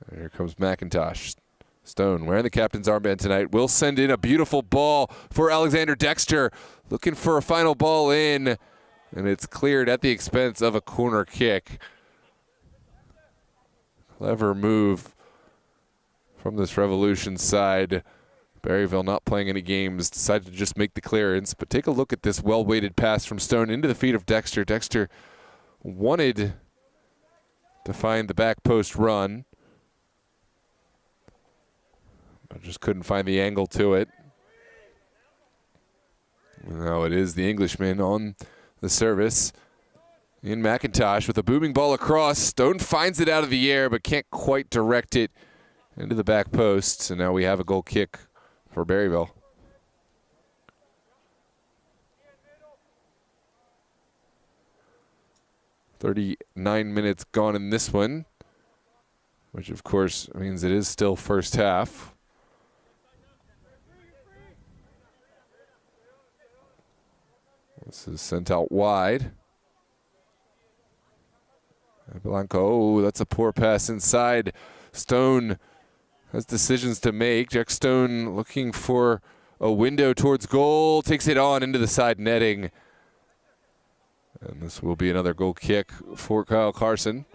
And here comes McIntosh. Stone wearing the captain's armband tonight. Will send in a beautiful ball for Alexander Dexter. Looking for a final ball in. And it's cleared at the expense of a corner kick. Clever move from this Revolution side. Berryville not playing any games, decided to just make the clearance. But take a look at this well-weighted pass from Stone into the feet of Dexter. Dexter wanted to find the back post run, but just couldn't find the angle to it. Now it is the Englishman on the service. In McIntosh with a booming ball across. Stone finds it out of the air, but can't quite direct it into the back post. So now we have a goal kick for Berryville. "39 minutes gone in this one, which of course means it is still first half. This is sent out wide. Blanco, oh, that's a poor pass inside. Stone has decisions to make. Jack Stone looking for a window towards goal. Takes it on into the side netting. And this will be another goal kick for Kyle Carson.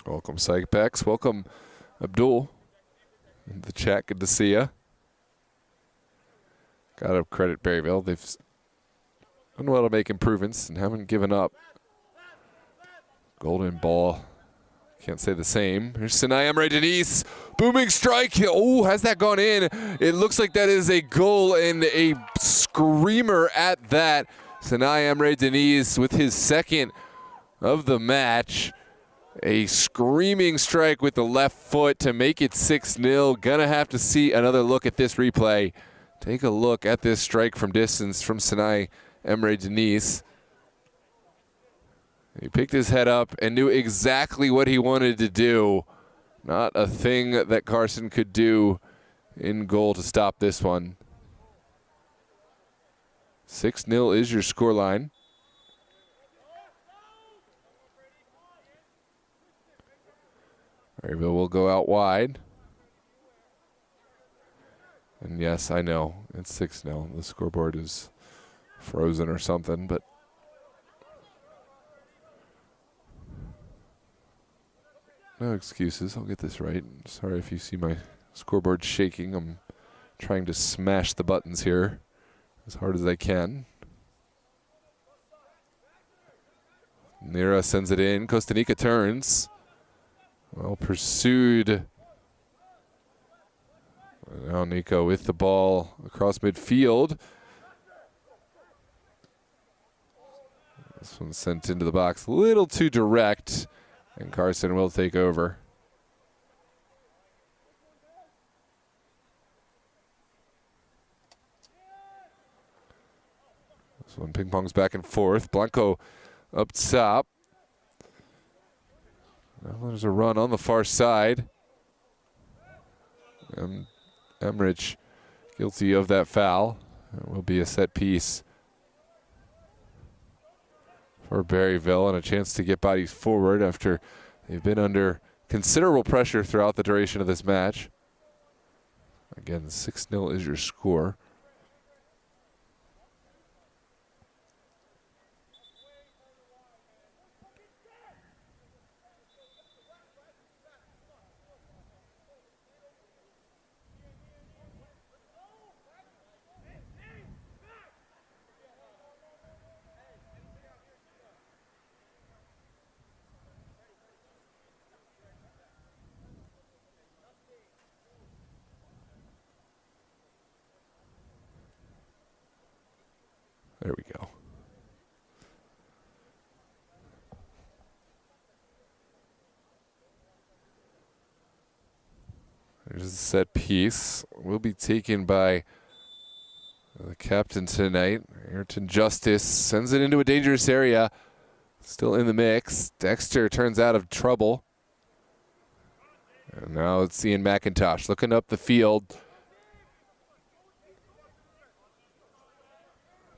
Welcome, Sypex. Welcome, Abdul. In the chat, good to see ya. Got to credit Berryville. They've done well to make improvements and haven't given up. Golden ball. Can't say the same. Here's Sinai Emre Denise. Booming strike. Oh, has that gone in? It looks like that is a goal and a screamer at that. Sinai Emre Denise with his second of the match. A screaming strike with the left foot to make it 6-0. Gonna have to see another look at this replay. Take a look at this strike from distance from Sinai Emre Denise. He picked his head up and knew exactly what he wanted to do. Not a thing that Carson could do in goal to stop this one. 6-0 is your scoreline. Berryville will go out wide. And yes, I know, it's 6-0. The scoreboard is frozen or something, but no excuses. I'll get this right. Sorry if you see my scoreboard shaking. I'm trying to smash the buttons here as hard as I can. Nira sends it in. Costa Rica turns. Well pursued. Now Nico with the ball across midfield. This one's sent into the box a little too direct, and Carson will take over. This one ping pongs back and forth. Blanco up top. Now there's a run on the far side. Emmerich guilty of that foul. It will be a set piece for Berryville and a chance to get bodies forward after they've been under considerable pressure throughout the duration of this match. Again, 6-0 is your score. There we go. There's a set piece. Will be taken by the captain tonight. Ayrton Justice sends it into a dangerous area. still in the mix. Dexter turns out of trouble. And now it's Ian McIntosh looking up the field.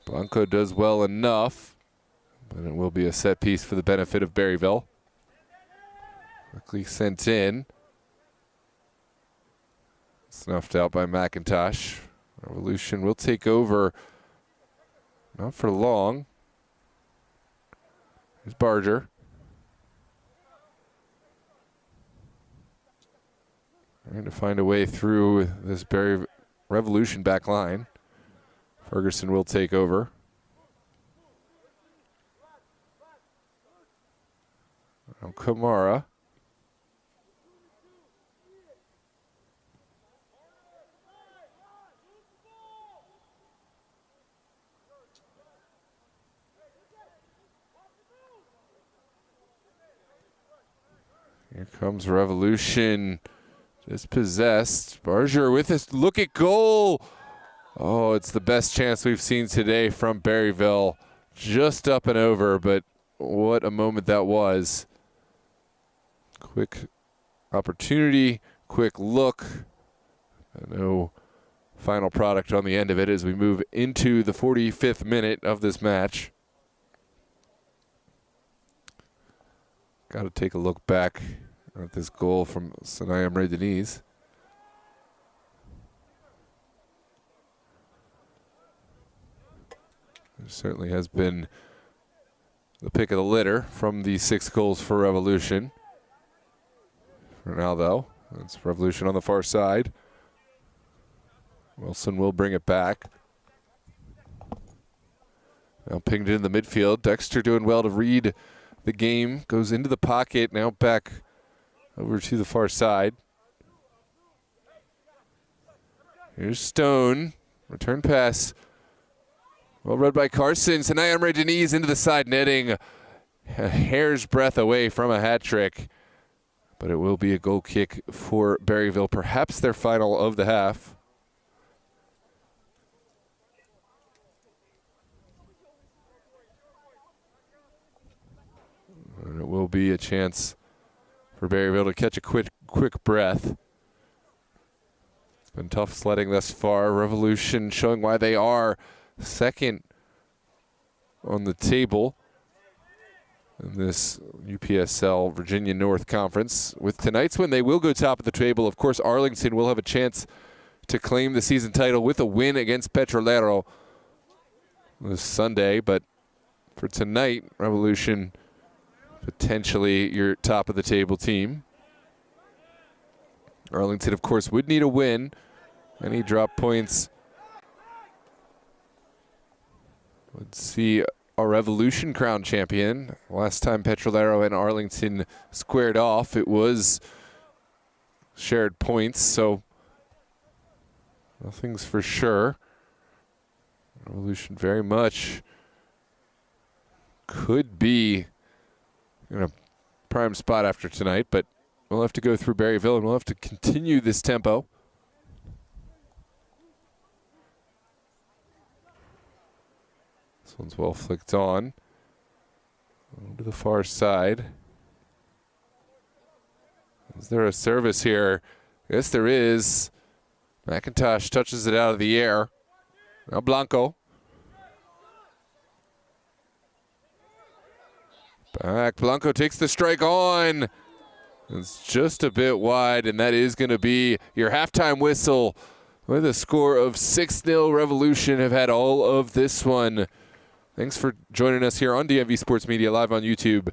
Blanco does well enough, but it will be a set piece for the benefit of Berryville. Quickly sent in. Snuffed out by McIntosh. Revolution will take over. Not for long. Here's Barger. Trying to find a way through this Revolution back line. Ferguson will take over. Now Kamara. Here comes Revolution. Dispossessed. Barger with this look at goal. Oh, it's the best chance we've seen today from Berryville. Just up and over, but what a moment that was. Quick opportunity, quick look. No final product on the end of it as we move into the 45th minute of this match. Got to take a look back at this goal from Sanaya Mredeniz. It certainly has been the pick of the litter from the 6 goals for Revolution. For now, though, it's Revolution on the far side. Wilson will bring it back. Now pinged in the midfield. Dexter doing well to read the game. Goes into the pocket. Now back over to the far side. Here's Stone. Return pass. Well read by Carson. Sanaya Mredeniz into the side netting. A hair's breadth away from a hat trick. But it will be a goal kick for Berryville. Perhaps their final of the half. And it will be a chance for Berryville to catch a quick breath. It's been tough sledding thus far. Revolution showing why they are second on the table in this UPSL Virginia North Conference. With tonight's win, they will go top of the table. Of course, Arlington will have a chance to claim the season title with a win against Petrolero this Sunday. But for tonight, Revolution potentially your top of the table team. Arlington, of course, would need a win. Any drop points would see a Revolution crown champion. Last time Petrolero and Arlington squared off, it was shared points, so nothing's for sure. Revolution very much could be in a prime spot after tonight, but we'll have to go through Berryville and we'll have to continue this tempo. This one's well flicked on. To the far side. Is there a service here? Yes, there is. McIntosh touches it out of the air. Now Blanco. Back. Blanco takes the strike on. It's just a bit wide, and that is going to be your halftime whistle. With a score of 6-0, Revolution have had all of this one. Thanks for joining us here on DMV Sports Media, live on YouTube,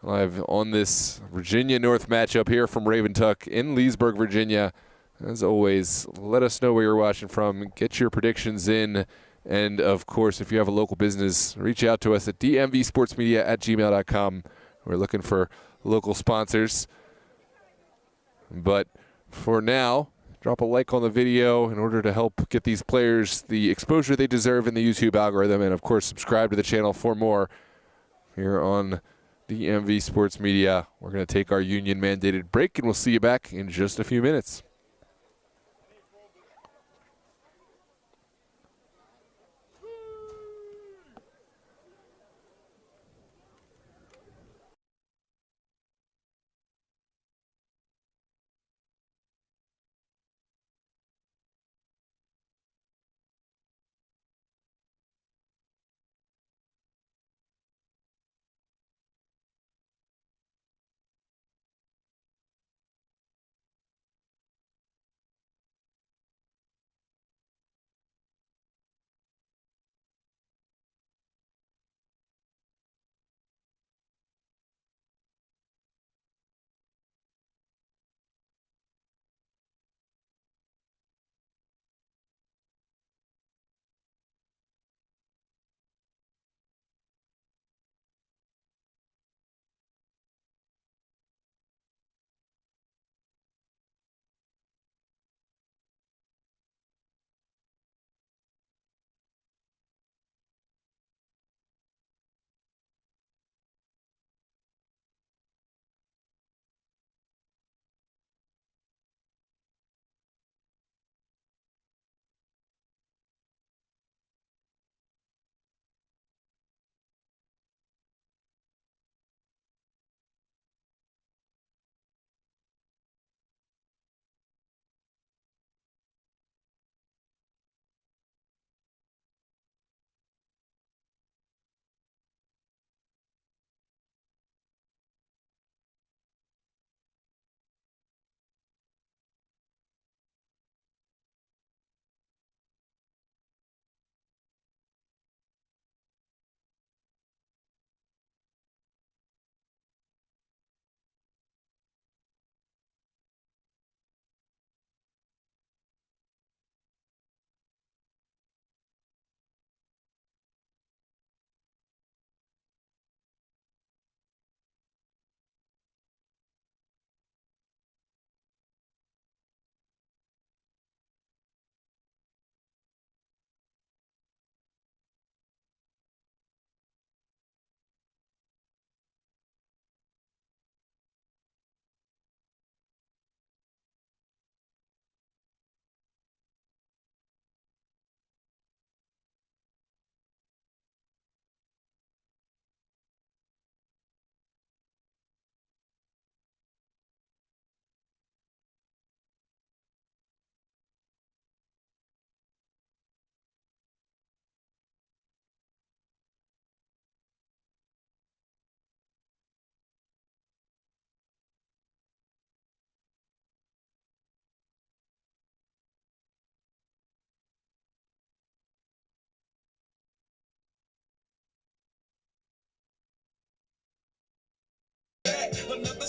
live on this Virginia North matchup here from Raventuck in Leesburg, Virginia. As always, let us know where you're watching from. Get your predictions in. And, of course, if you have a local business, reach out to us at dmvsportsmedia@gmail.com. We're looking for local sponsors. But for now, drop a like on the video in order to help get these players the exposure they deserve in the YouTube algorithm. And, of course, subscribe to the channel for more here on DMV Sports Media. We're going to take our union-mandated break, and we'll see you back in just a few minutes.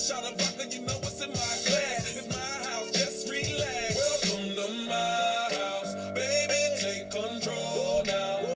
shot of vodka, you know what's in my glass. It's my house, just relax. Welcome to my house, baby, take control now.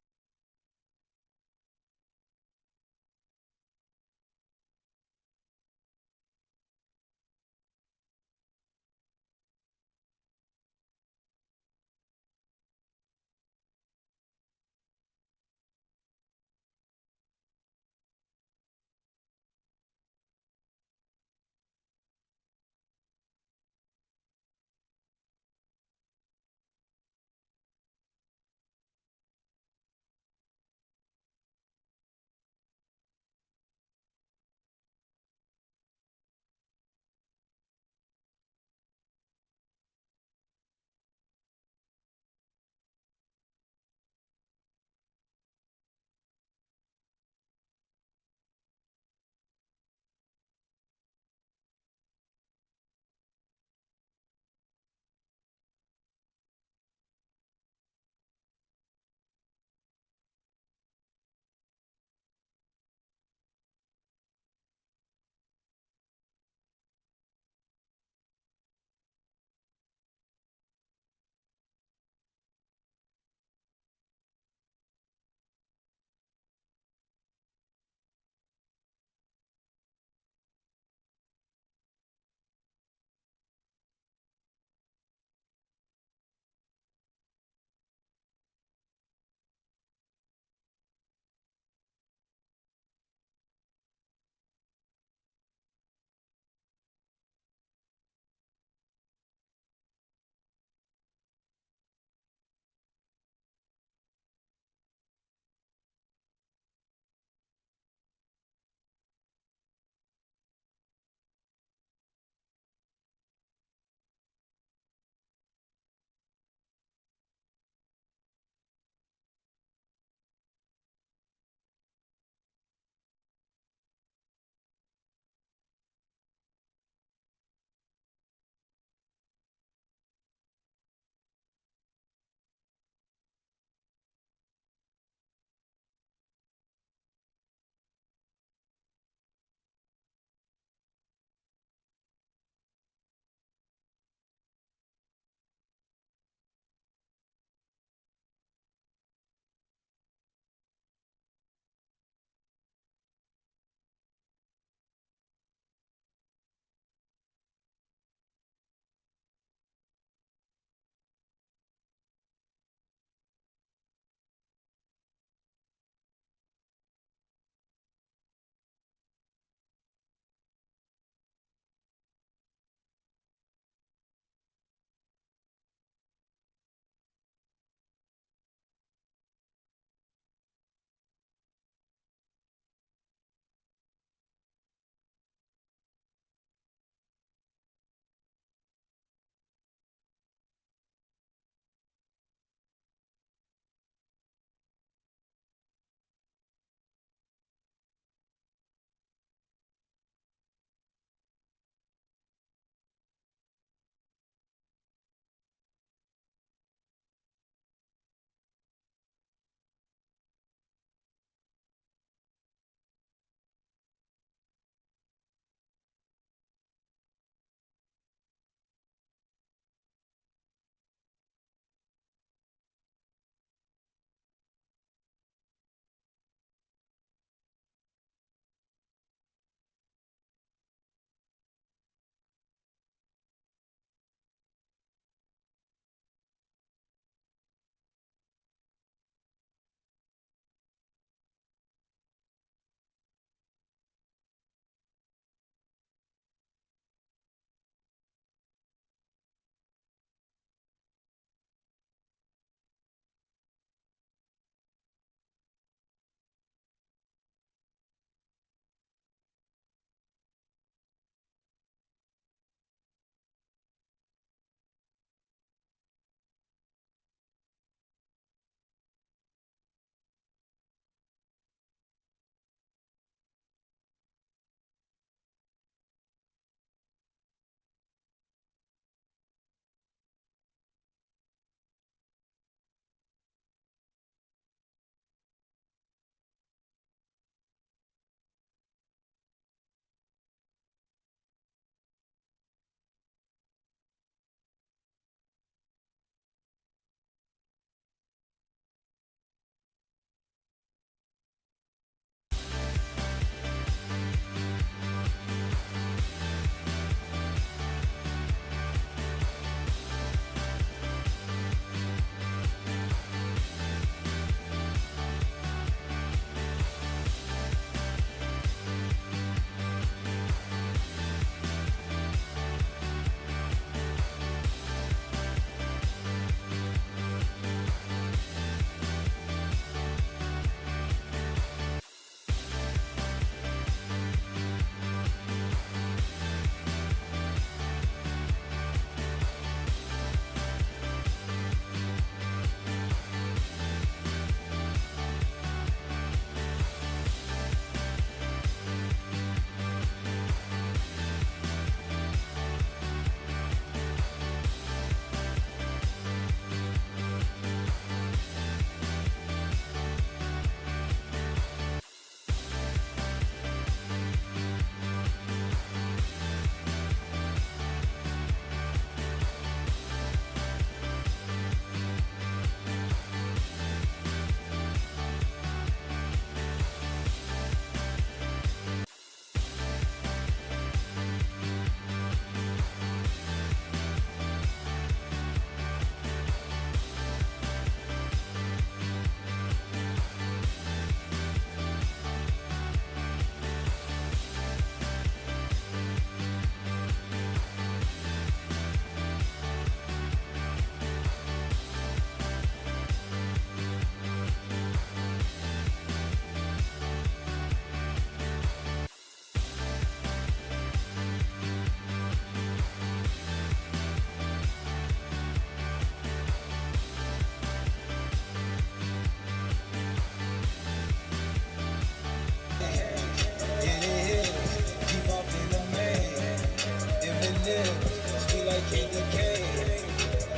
in the cave.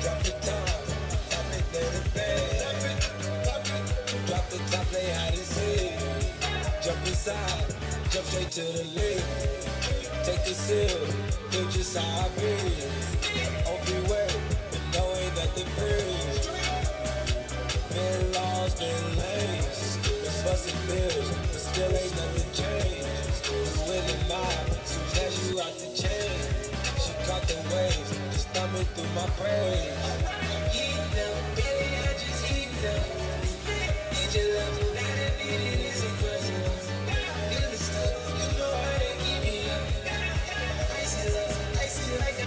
Drop the top, pop it, let it bang. Drop the top, play hide and seek. Jump inside, jump straight to the lake. Take a sip, feel just how I breathe. On freeway, but no ain't nothing free. Been lost, been lanes, been busting bills, but still ain't nothing changed. You in the mob, so cash you out the chain. She caught the waves, just thumbing through my praise. Eat them, baby, I just eat them. Need your love, not a need it is a question. Feel the stuff, you know how to keep me up. Icy love, icy like a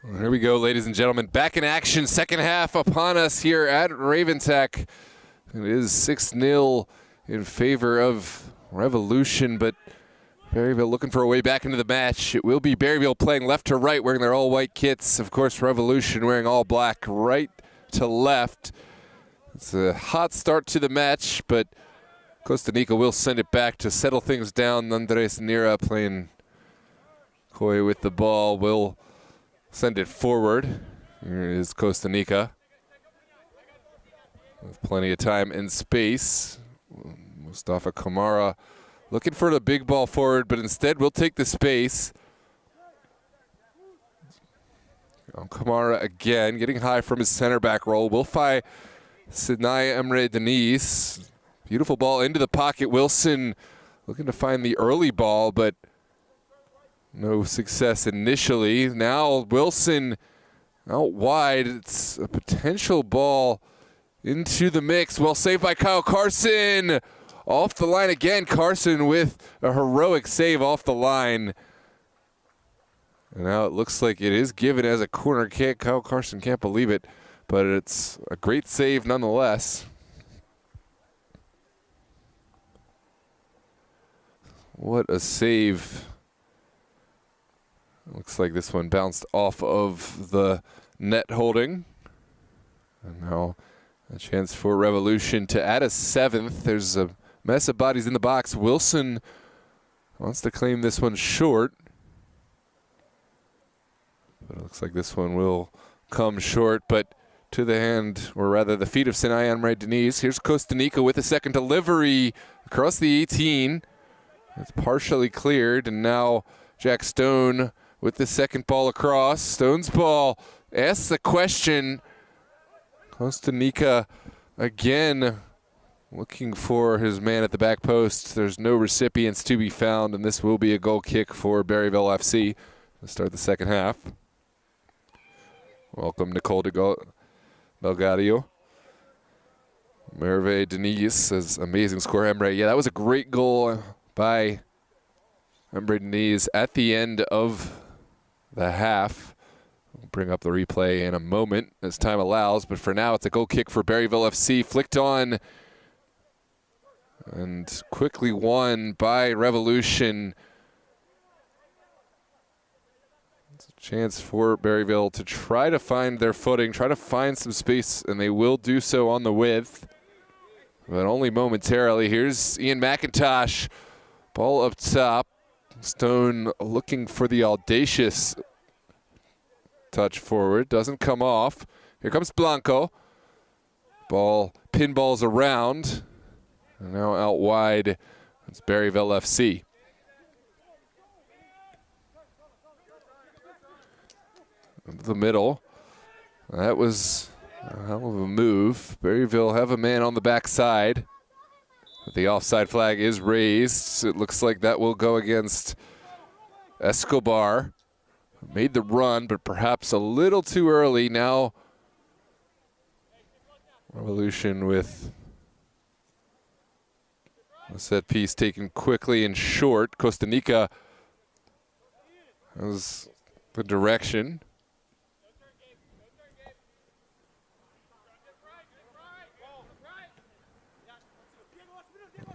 Here we go, ladies and gentlemen. Back in action, second half upon us here at Raventech. It is 6-0 in favor of Revolution, but Berryville looking for a way back into the match. It will be Berryville playing left to right, wearing their all-white kits. Of course, Revolution wearing all black, right to left. It's a hot start to the match, but Costa Rica will send it back to settle things down. Andres Nira playing coy with the ball will send it forward. Here is Costa Rica with plenty of time and space. Mustafa Kamara looking for the big ball forward, but instead we'll take the space. Kamara again, getting high from his center back role. Will find Sinai Emre Denise. Beautiful ball into the pocket. Wilson looking to find the early ball, but no success initially. Now Wilson out wide. It's a potential ball into the mix. Well saved by Kyle Carson. Off the line again. Carson with a heroic save off the line. And now it looks like it is given as a corner kick. Kyle Carson can't believe it, but it's a great save nonetheless. What a save. Looks like this one bounced off of the net holding. And now a chance for Revolution to add a seventh. There's a mess of bodies in the box. Wilson wants to claim this one short. But it looks like this one will come short, but to the hand, or rather the feet of Sinai Emre Denise. Here's Costa Rica with a second delivery across the 18. It's partially cleared, and now Jack Stone with the second ball across. Stone's ball asks the question. Costa Rica again looking for his man at the back post. There's no recipients to be found, and this will be a goal kick for Berryville FC to start the second half. Welcome, Nicole Delgadio. Merve Denise says, amazing score, Emre. Yeah, that was a great goal by Emre Denise at the end of the half. We'll bring up the replay in a moment as time allows, but for now it's a goal kick for Berryville FC. Flicked on and quickly won by Revolution. Chance for Berryville to try to find their footing, try to find some space, and they will do so on the width, but only momentarily. Here's Ian McIntosh, ball up top. Stone looking for the audacious touch forward, doesn't come off. Here comes Blanco. Ball pinballs around, and now out wide. It's Berryville FC. The middle. That was a hell of a move. Berryville have a man on the backside. The offside flag is raised. It looks like that will go against Escobar. Made the run, but perhaps a little too early. Now Revolution with a set piece taken quickly and short. Costa Rica has the direction.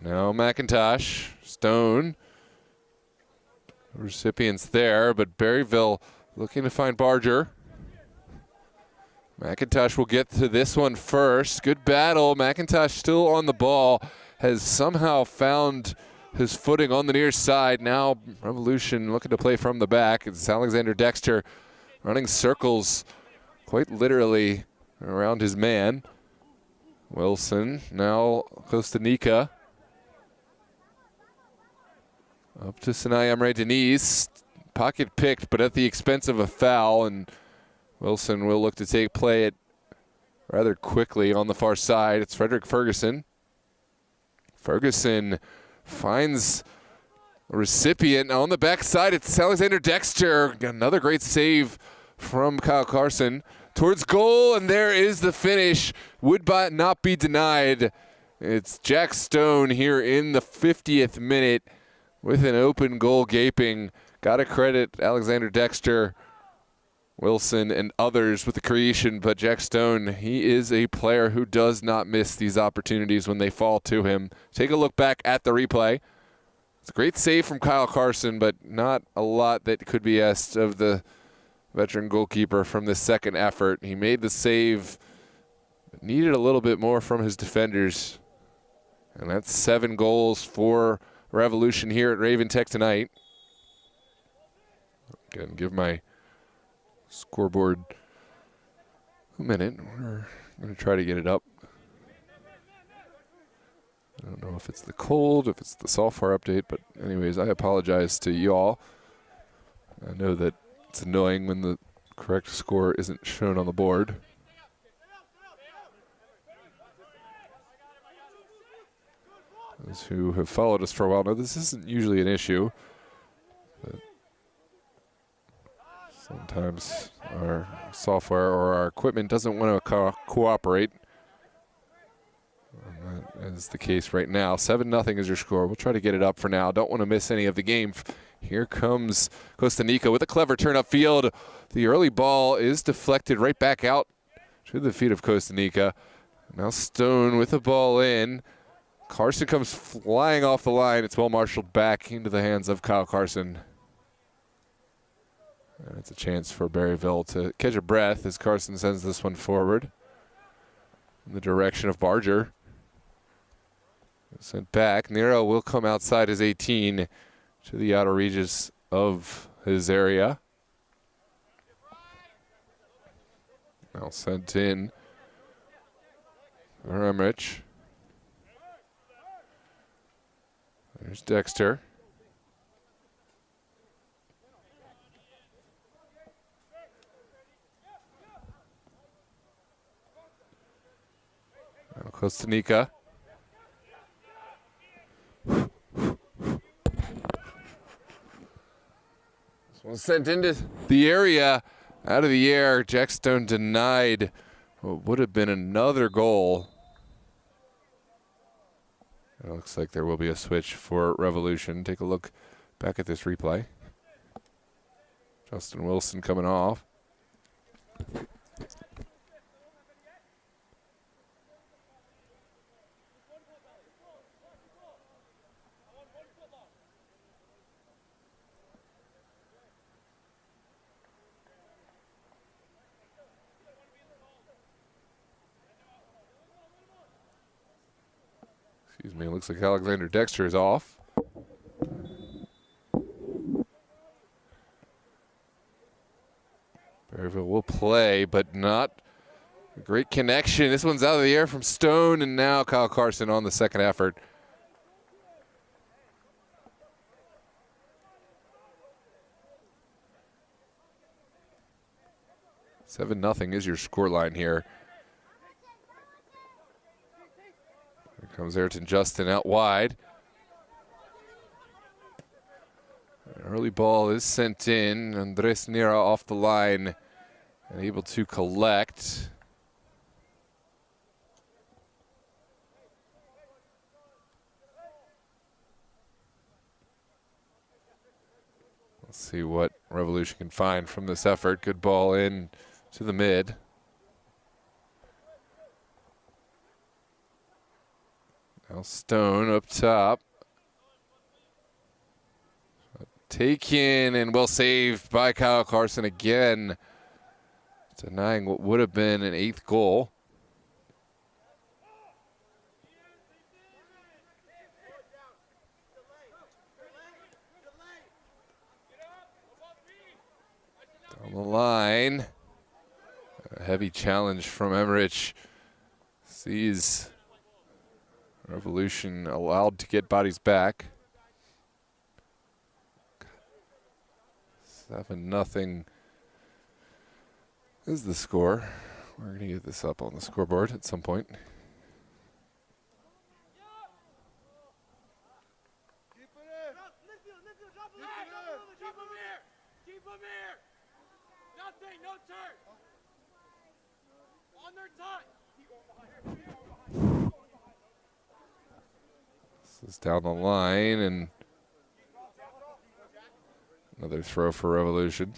Now McIntosh, Stone, recipients there, but Berryville looking to find Barger. McIntosh will get to this one first. Good battle. McIntosh still on the ball, has somehow found his footing on the near side. Now Revolution looking to play from the back. It's Alexander Dexter running circles quite literally around his man. Wilson, now Costa Rica. Up to Sinai Emre Denise. Pocket picked, but at the expense of a foul, and Wilson will look to play it rather quickly on the far side. It's Frederick Ferguson. Ferguson finds a recipient on the backside. It's Alexander Dexter. Another great save from Kyle Carson. Towards goal, and there is the finish. Would not be denied. It's Jack Stone here in the 50th minute. With an open goal gaping. Got to credit Alexander Dexter Wilson and others with the creation, but Jack Stone, he is a player who does not miss these opportunities when they fall to him. Take a look back at the replay. It's a great save from Kyle Carson, but not a lot that could be asked of the veteran goalkeeper from this second effort. He made the save, but needed a little bit more from his defenders. And that's 7 goals for Revolution here at Raven Tech tonight. Again, give my scoreboard a minute. We're going to try to get it up. I don't know if it's the cold, if it's the software update, but anyways, I apologize to y'all. I know that it's annoying when the correct score isn't shown on the board. Those who have followed us for a while know this isn't usually an issue. But sometimes our software or our equipment doesn't want to cooperate. And that is the case right now. 7-0 is your score. We'll try to get it up for now. Don't want to miss any of the game. Here comes Costa Rica with a clever turn upfield. The early ball is deflected right back out to the feet of Costa Rica. Now Stone with the ball in. Carson comes flying off the line. It's well marshaled back into the hands of Kyle Carson. And it's a chance for Berryville to catch a breath as Carson sends this one forward in the direction of Barger. Sent back. Nero will come outside his 18 to the outer reaches of his area. Now sent in for Emmerich. There's Dexter. Now Costa Rica. This one sent into the area, out of the air. Jack Stone denied what would have been another goal. It looks like there will be a switch for Revolution. Take a look back at this replay. Justin Wilson coming off. Excuse me, it looks like Alexander Dexter is off. Berryville will play, but not a great connection. This one's out of the air from Stone, and now Kyle Carson on the second effort. Here 7-0 is your scoreline here. Here comes Ayrton Justin out wide. An early ball is sent in. Andres Nera off the line and able to collect. Let's see what Revolution can find from this effort. Good ball in to the mid. Now Stone up top. Taken and well saved by Kyle Carson again, denying what would have been an 8th goal. Down the line. A heavy challenge from Emmerich. Sees Revolution allowed to get bodies back. 7-0 is the score. We're going to get this up on the scoreboard at some point. This is down the line, and another throw for Revolution.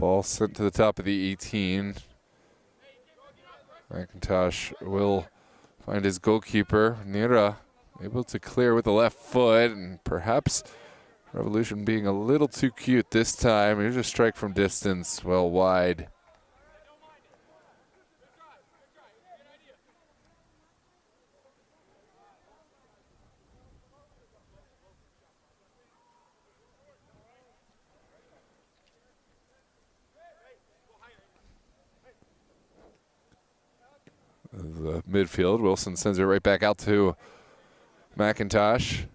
Ball sent to the top of the 18. McIntosh will find his goalkeeper, Nira, able to clear with the left foot, and perhaps Revolution being a little too cute this time. Here's a strike from distance, well wide. The midfield, Wilson sends it right back out to McIntosh.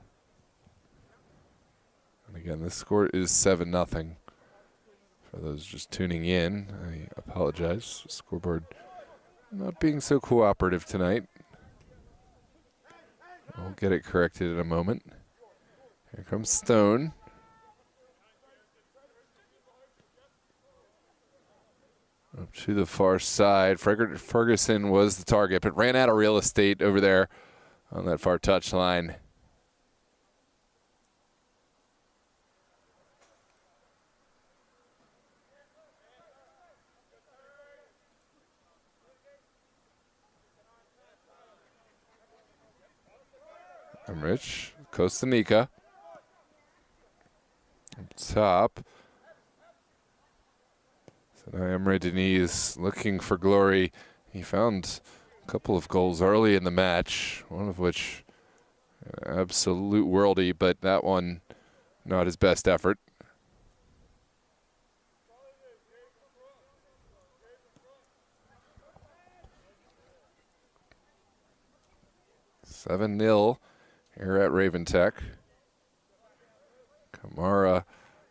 And again, this score is 7-0. For those just tuning in, I apologize. Scoreboard not being so cooperative tonight. We'll get it corrected in a moment. Here comes Stone. Up to the far side. Ferguson was the target, but ran out of real estate over there on that far touch line. Emrich, Kostanika. Up top. So now Emre Deniz looking for glory. He found a couple of goals early in the match, one of which absolute worldie, but that one not his best effort. Seven 0 here at Raven Tech. Kamara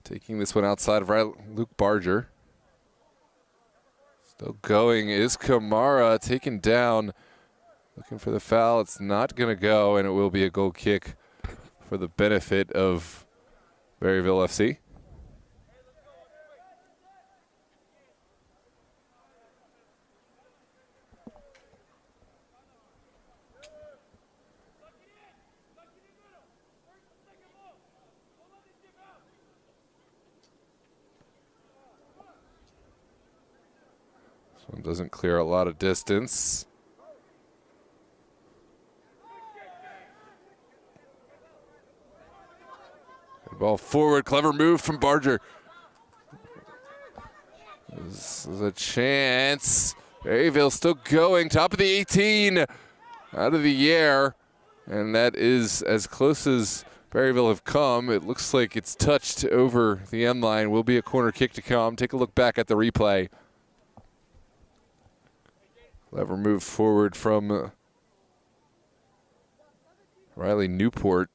taking this one outside of Luke Barger. Still going is Kamara, taken down, looking for the foul. It's not going to go, and it will be a goal kick for the benefit of Berryville FC. This one doesn't clear a lot of distance. Good ball forward, clever move from Barger. This is a chance. Berryville still going, top of the 18, out of the air. And that is as close as Berryville have come. It looks like it's touched over the end line. Will be a corner kick to come. Take a look back at the replay. Clever move forward from Riley Newport.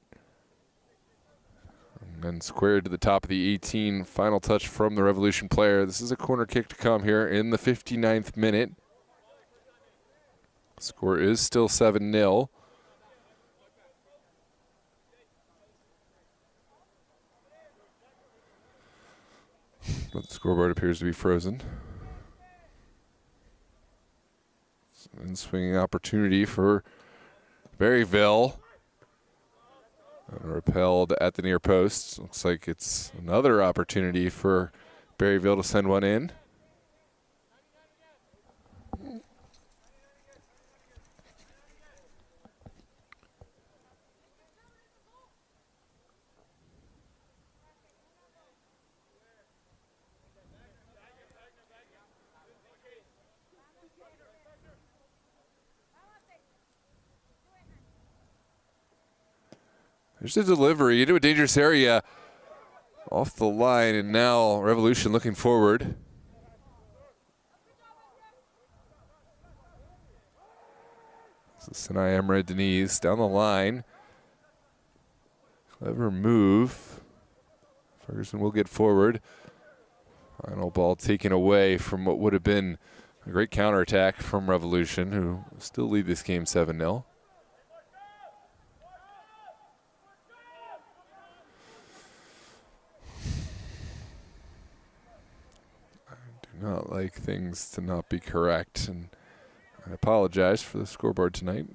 And then squared to the top of the 18. Final touch from the Revolution player. This is a corner kick to come here in the 59th minute. Score is still 7-0. But the scoreboard appears to be frozen. And swinging opportunity for Berryville. And repelled at the near post. Looks like it's another opportunity for Berryville to send one in. There's a delivery into a dangerous area off the line, and now Revolution looking forward. This is Sinai Emre Deniz down the line. Clever move. Ferguson will get forward. Final ball taken away from what would have been a great counterattack from Revolution, who still lead this game 7-0. Not like things to not be correct, and I apologize for the scoreboard tonight.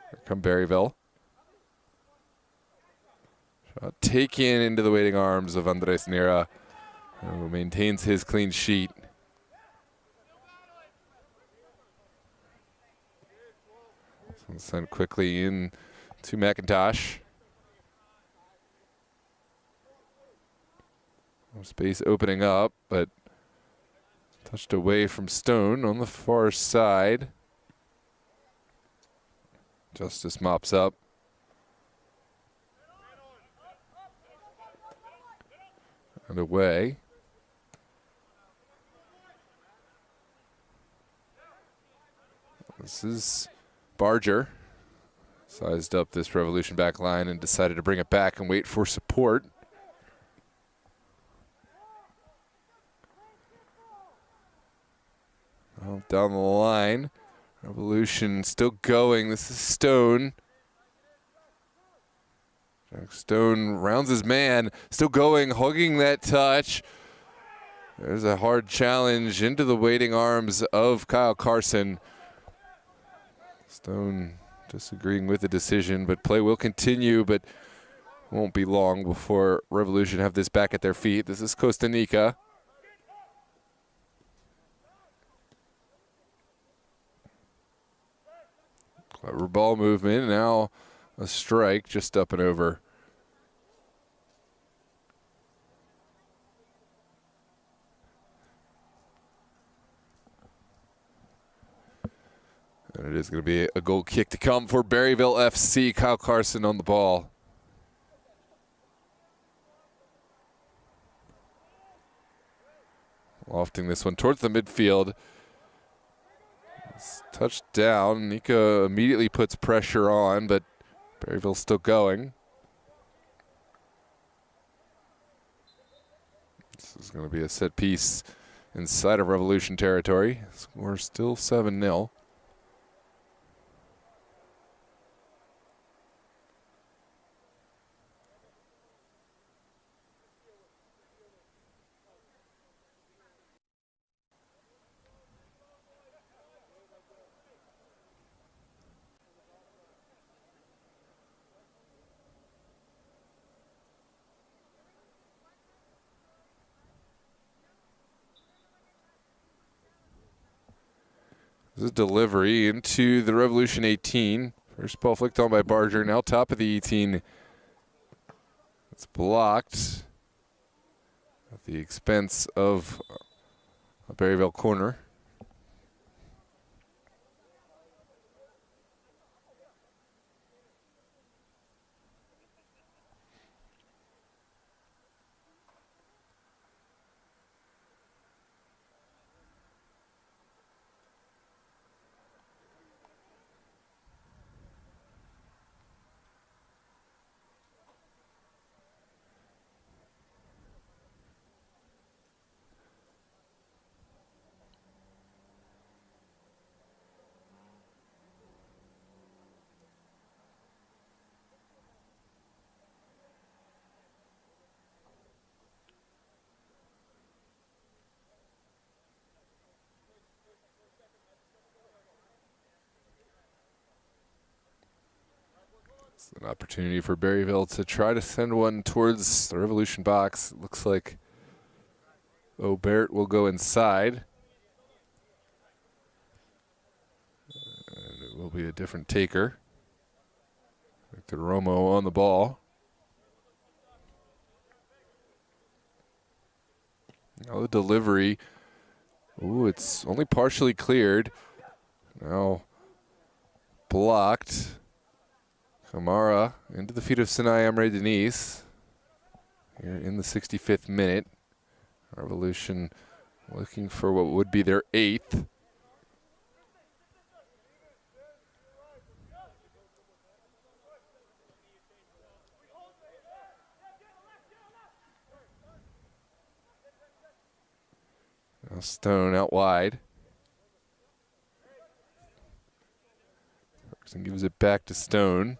Here Come Berryville. Shot taken into the waiting arms of Andres Nira, who maintains his clean sheet. So sent quickly in to McIntosh. Space opening up, but touched away from Stone on the far side. Justice mops up. And away. This is Barger. Sized up this Revolution back line and decided to bring it back and wait for support. Well, down the line. Revolution still going. This is Stone. Jack Stone rounds his man. Still going, hugging that touch. There's a hard challenge into the waiting arms of Kyle Carson. Stone disagreeing with the decision, but play will continue, but won't be long before Revolution have this back at their feet. This is Costa Rica. Clever ball movement, now a strike just up and over. And it is going to be a goal kick to come for Berryville FC. Kyle Carson on the ball. Lofting this one towards the midfield. It's touched down. Nika immediately puts pressure on, but Berryville's still going. This is going to be a set piece inside of Revolution territory. Score still 7-0. This is delivery into the Revolution 18. First ball flicked on by Barger, now top of the 18. It's blocked at the expense of a Berryville corner. It's an opportunity for Berryville to try to send one towards the Revolution box. It looks like O'Barrett will go inside. And it will be a different taker. Victor Romo on the ball. Now the delivery. Ooh, it's only partially cleared. Now blocked. Kamara into the feet of Sinai Amre Denise. Here in the 65th minute. Revolution looking for what would be their 8th. Now Stone out wide. Ferguson gives it back to Stone.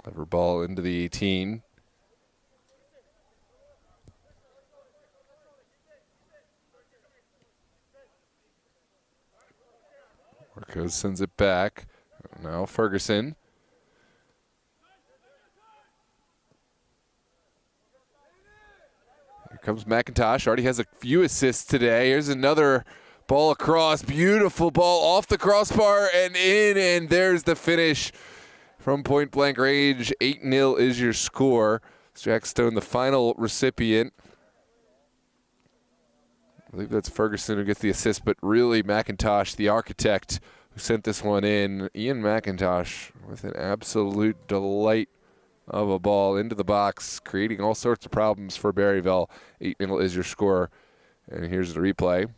Clever ball into the 18. Goes, sends it back. Now Ferguson. Here comes McIntosh. Already has a few assists today. Here's another ball across. Beautiful ball off the crossbar and in, and there's the finish from point blank range. 8-0 is your score. Jack Stone, the final recipient. I believe that's Ferguson who gets the assist, but really McIntosh, the architect, who sent this one in. Ian McIntosh with an absolute delight of a ball into the box, creating all sorts of problems for Berryville. 8-0 is your score. And here's the replay.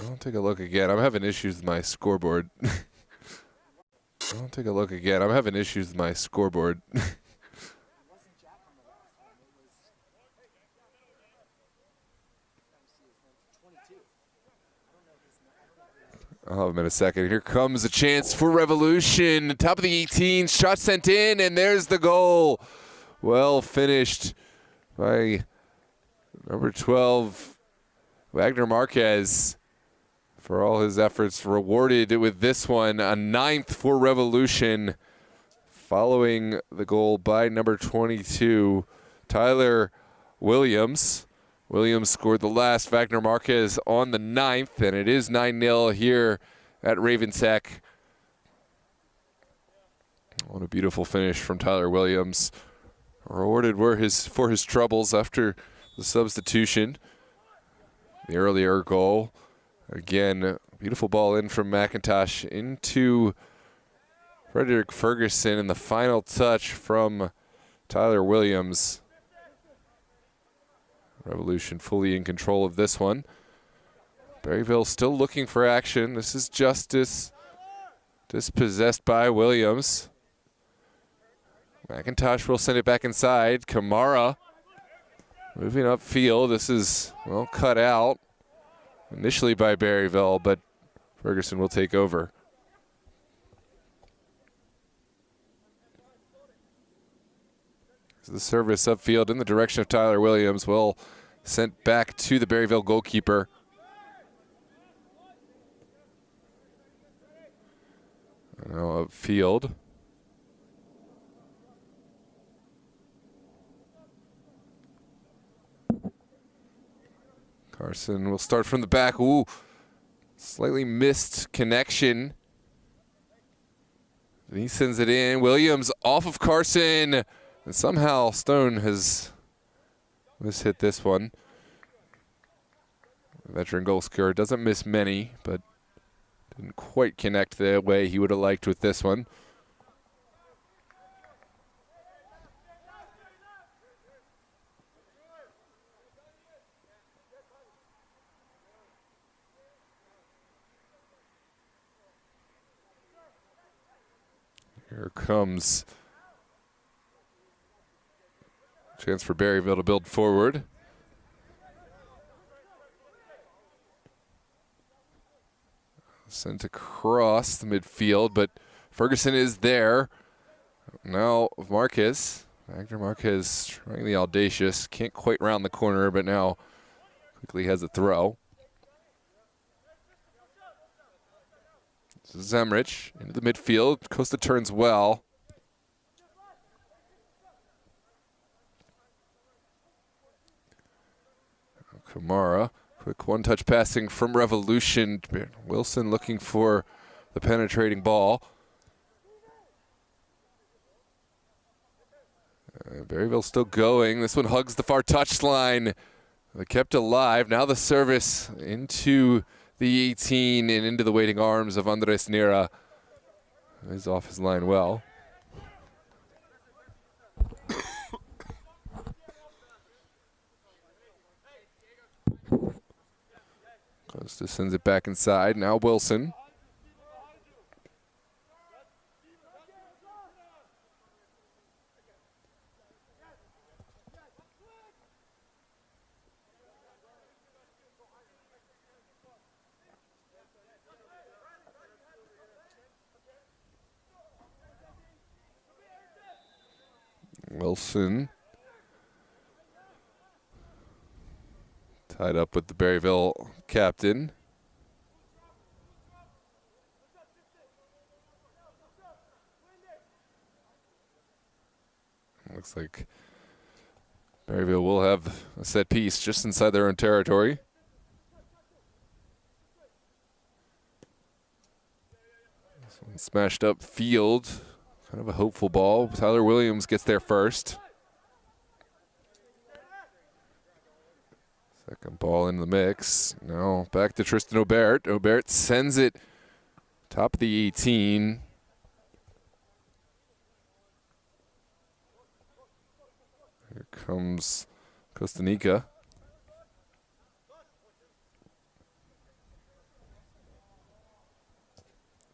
I'll take a look again. I'm having issues with my scoreboard. I'll take a look again. I'm having issues with my scoreboard. I'll have him in a second. Here comes a chance for Revolution. Top of the 18, shot sent in, and there's the goal. Well finished by number 12, Wagner Marquez. For all his efforts, rewarded with this one, a 9th for Revolution, following the goal by number 22, Tyler Williams. Williams scored the last, Wagner Marquez on the 9th, and it is 9-0 here at Ravensheck. What a beautiful finish from Tyler Williams. Rewarded for his troubles after the substitution. The earlier goal. Again, beautiful ball in from McIntosh into Frederick Ferguson, and the final touch from Tyler Williams. Revolution fully in control of this one. Berryville still looking for action. This is Justice, dispossessed by Williams. McIntosh will send it back inside. Kamara moving upfield. This is, well, cut out initially by Berryville, but Ferguson will take over. So the service upfield in the direction of Tyler Williams, will sent back to the Berryville goalkeeper. Now upfield. Carson will start from the back. Ooh, slightly missed connection. And he sends it in. Williams off of Carson. And somehow Stone has mishit this one. The veteran goal scorer doesn't miss many, but didn't quite connect the way he would have liked with this one. Here comes a chance for Berryville to build forward. Sent across the midfield, but Ferguson is there. Now Marquez. Wagner Marquez trying the audacious. Can't quite round the corner, but now quickly has a throw. Zemrich into the midfield. Costa turns well. Kamara, quick one-touch passing from Revolution. Wilson looking for the penetrating ball. Berryville still going. This one hugs the far touchline. They kept alive. Now the service into the 18 and into the waiting arms of Andres Nera. He's off his line well. Costa sends it back inside. Now Wilson. Wilson tied up with the Berryville captain. Looks like Berryville will have a set piece just inside their own territory. This one smashed up field. Kind of a hopeful ball. Tyler Williams gets there first. Second ball in the mix. Now back to Tristan Aubert. Aubert sends it top of the 18. Here comes Costanica.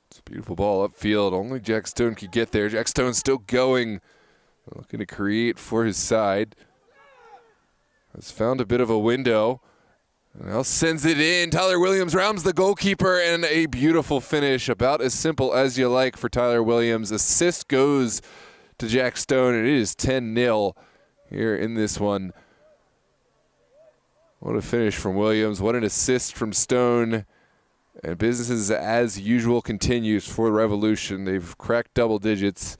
It's a beautiful ball upfield. Only Jack Stone could get there. Jack Stone still going. Looking to create for his side. Has found a bit of a window. Now sends it in. Tyler Williams rounds the goalkeeper, and a beautiful finish. About as simple as you like for Tyler Williams. Assist goes to Jack Stone, and it is 10-0 here in this one. What a finish from Williams. What an assist from Stone. And business as usual continues for the Revolution. They've cracked double digits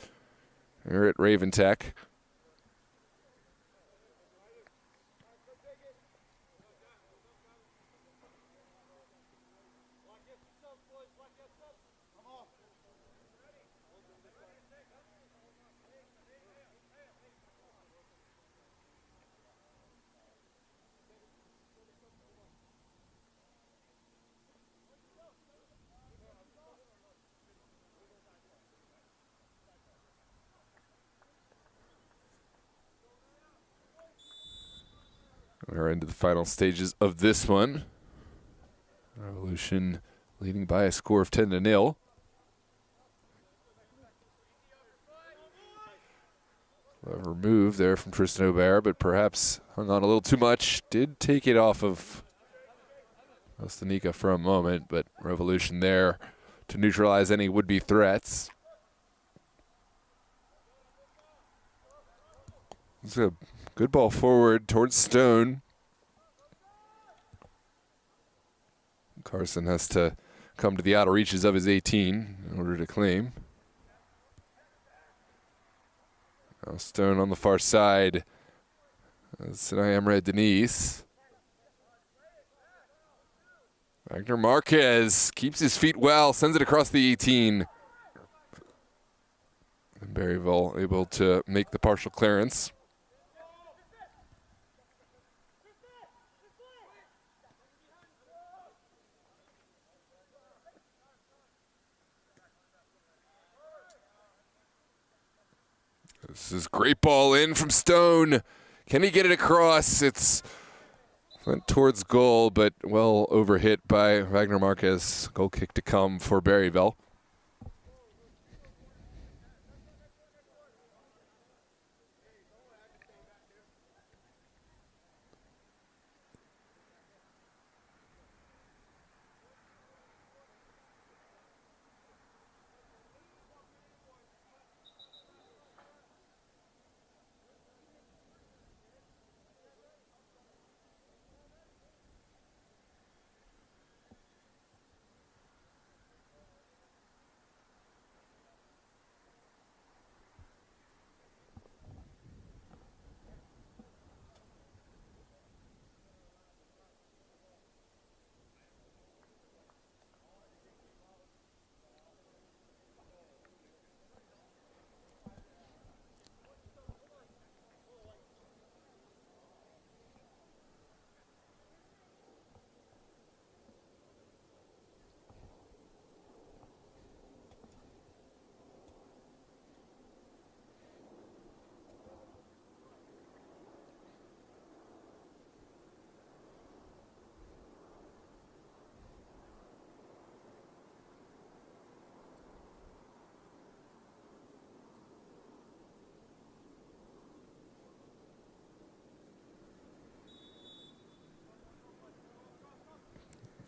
here at Raven Tech. We're into the final stages of this one. Revolution leading by a score of 10-0. Clever move there from Tristan Aubert, but perhaps hung on a little too much. Did take it off of Costanica for a moment, but Revolution there to neutralize any would-be threats. It's a good ball forward towards Stone. Carson has to come to the outer reaches of his 18 in order to claim. Now Stone on the far side. Sinai Emre Denise. Wagner Marquez keeps his feet well, sends it across the 18. And Berryville able to make the partial clearance. This is great ball in from Stone. Can he get it across? It's went towards goal, but well overhit by Wagner Marquez. Goal kick to come for Berryville.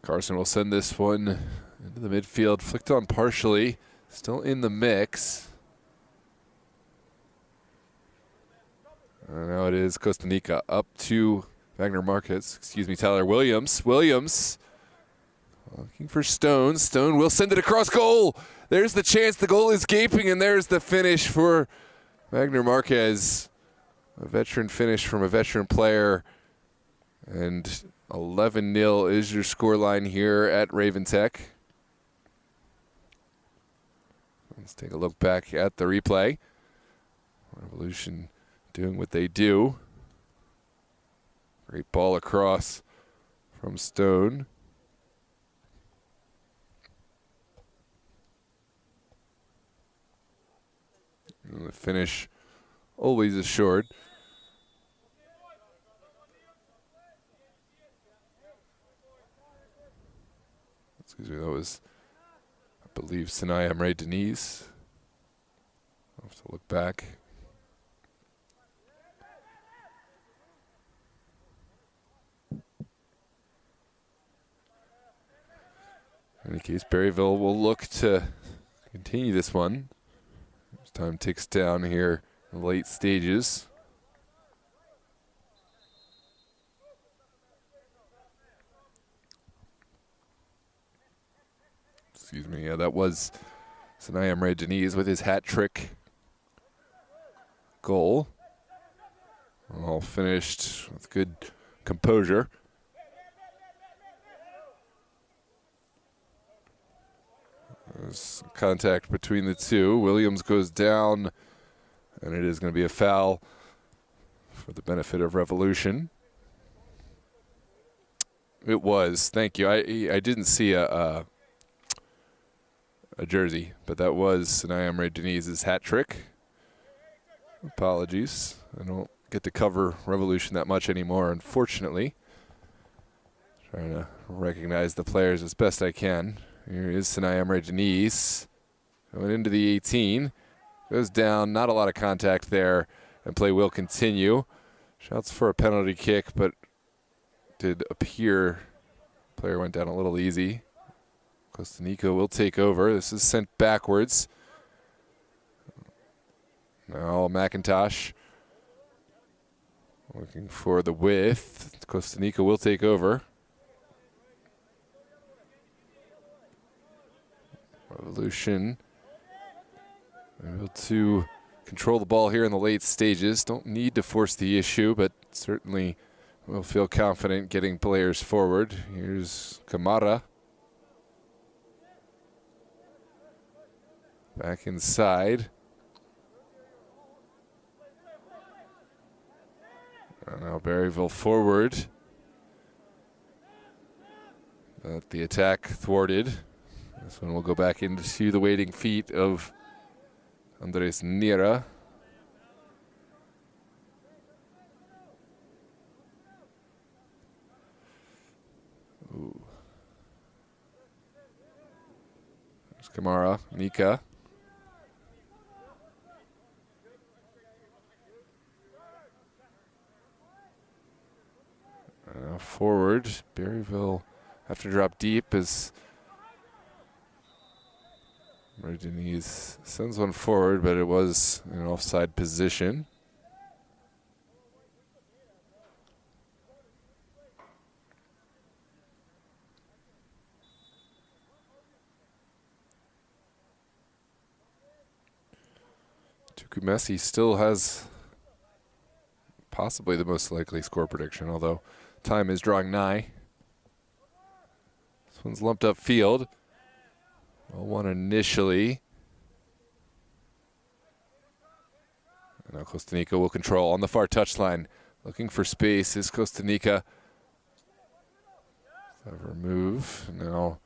Carson will send this one into the midfield, flicked on partially, still in the mix. And now it is Costa Rica up to Wagner Marquez. Excuse me, Tyler Williams. Williams looking for Stone. Stone will send it across goal. There's the chance. The goal is gaping, and there's the finish for Wagner Marquez. A veteran finish from a veteran player. And 11-0 is your scoreline here at Raven Tech. Let's take a look back at the replay. Revolution doing what they do. Great ball across from Stone. And the finish always assured. Excuse me, that was, I believe, Sinai Emre Denise. I'll have to look back. In any case, Berryville will look to continue this one. As time ticks down here in the late stages. Excuse me, yeah, that was Sinai Emre Denise with his hat trick goal. All finished with good composure. There's contact between the two. Williams goes down, and it is going to be a foul for the benefit of Revolution. It was. Thank you. I didn't see a jersey, but that was Sinai Emre Denise's hat trick. Apologies. I don't get to cover Revolution that much anymore, unfortunately. Trying to recognize the players as best I can. Here is Sinai Emre Denise going into the 18. Goes down, not a lot of contact there, and play will continue. Shouts for a penalty kick, but did appear player went down a little easy. Costa Rica will take over. This is sent backwards. Now McIntosh looking for the width. Costa Rica will take over. Revolution able to control the ball here in the late stages. Don't need to force the issue, but certainly will feel confident getting players forward. Here's Kamara. Back inside. And now Berryville forward. But the attack thwarted. This one will go back into the waiting feet of Andres Nira. Ooh. There's Kamara, Nika. Forward, Berryville have to drop deep as Denise sends one forward, but it was in an offside position. Tuku Messi still has possibly the most likely score prediction, although time is drawing nigh. This one's lumped up field. Well, one initially. And now Costa Rica will control on the far touchline. Looking for space is Costa Rica. Clever move. Now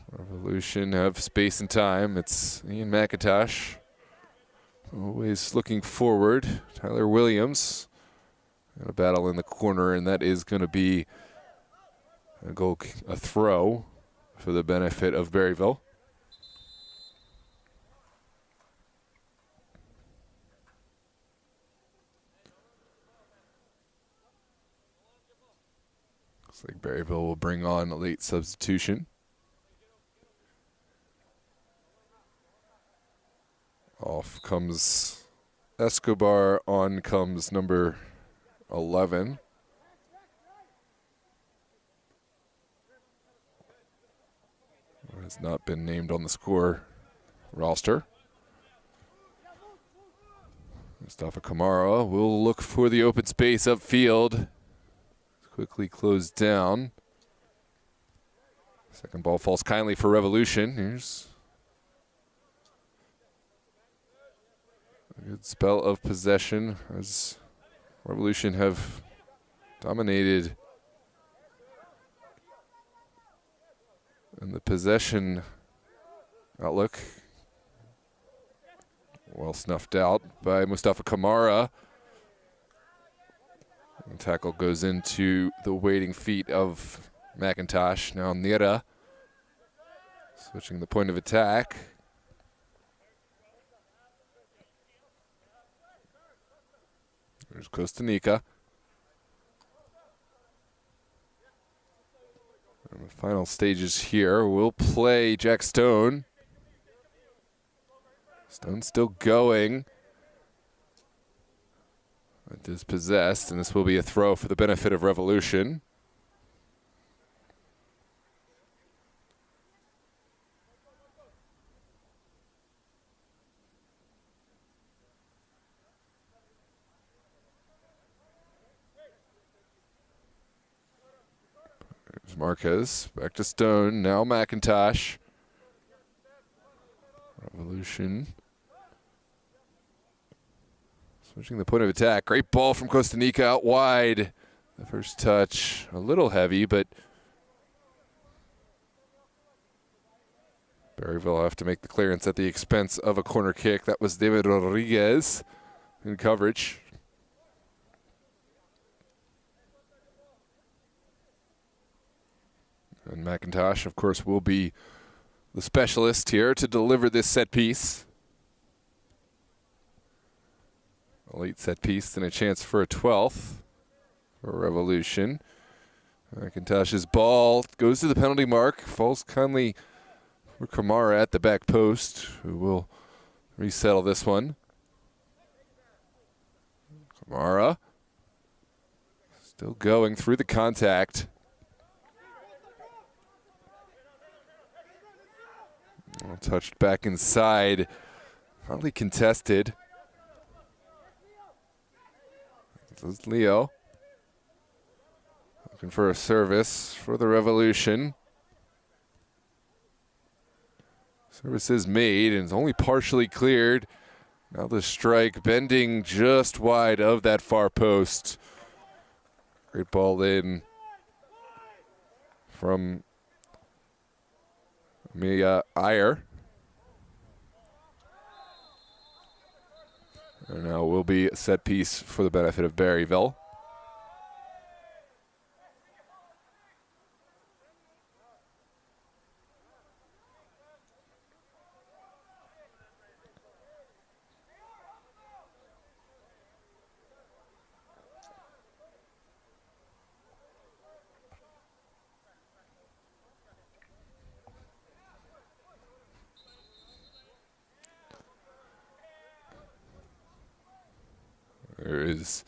Revolution have space and time. It's Ian McIntosh. Always looking forward. Tyler Williams. And a battle in the corner, and that is going to be a throw for the benefit of Berryville. Looks like Berryville will bring on a late substitution. Off comes Escobar. On comes number 11. Has not been named on the score roster. Mustafa Kamara will look for the open space upfield. Quickly closed down. Second ball falls kindly for Revolution. Here's a good spell of possession as Revolution have dominated in the possession outlook. Well snuffed out by Mustafa Kamara. The tackle goes into the waiting feet of McIntosh. Now Nira switching the point of attack. There's Costa Rica. And the final stages here will play Jack Stone. Stone still going. Dispossessed, and this will be a throw for the benefit of Revolution. There's Marquez, back to Stone, now McIntosh. Revolution. Switching the point of attack. Great ball from Costa Rica out wide. The first touch, a little heavy, but Berryville will have to make the clearance at the expense of a corner kick. That was David Rodriguez in coverage. And McIntosh, of course, will be the specialist here to deliver this set piece. A late set piece and a chance for a 12th for Revolution. McIntosh's ball goes to the penalty mark, falls kindly for Kamara at the back post, who will resettle this one. Kamara still going through the contact. Well, touched back inside, hardly contested. This is Leo looking for a service for the Revolution. Service is made and is only partially cleared. Now the strike bending just wide of that far post. Great ball in from Mia Iyer. And now will be a set piece for the benefit of Berryville. There is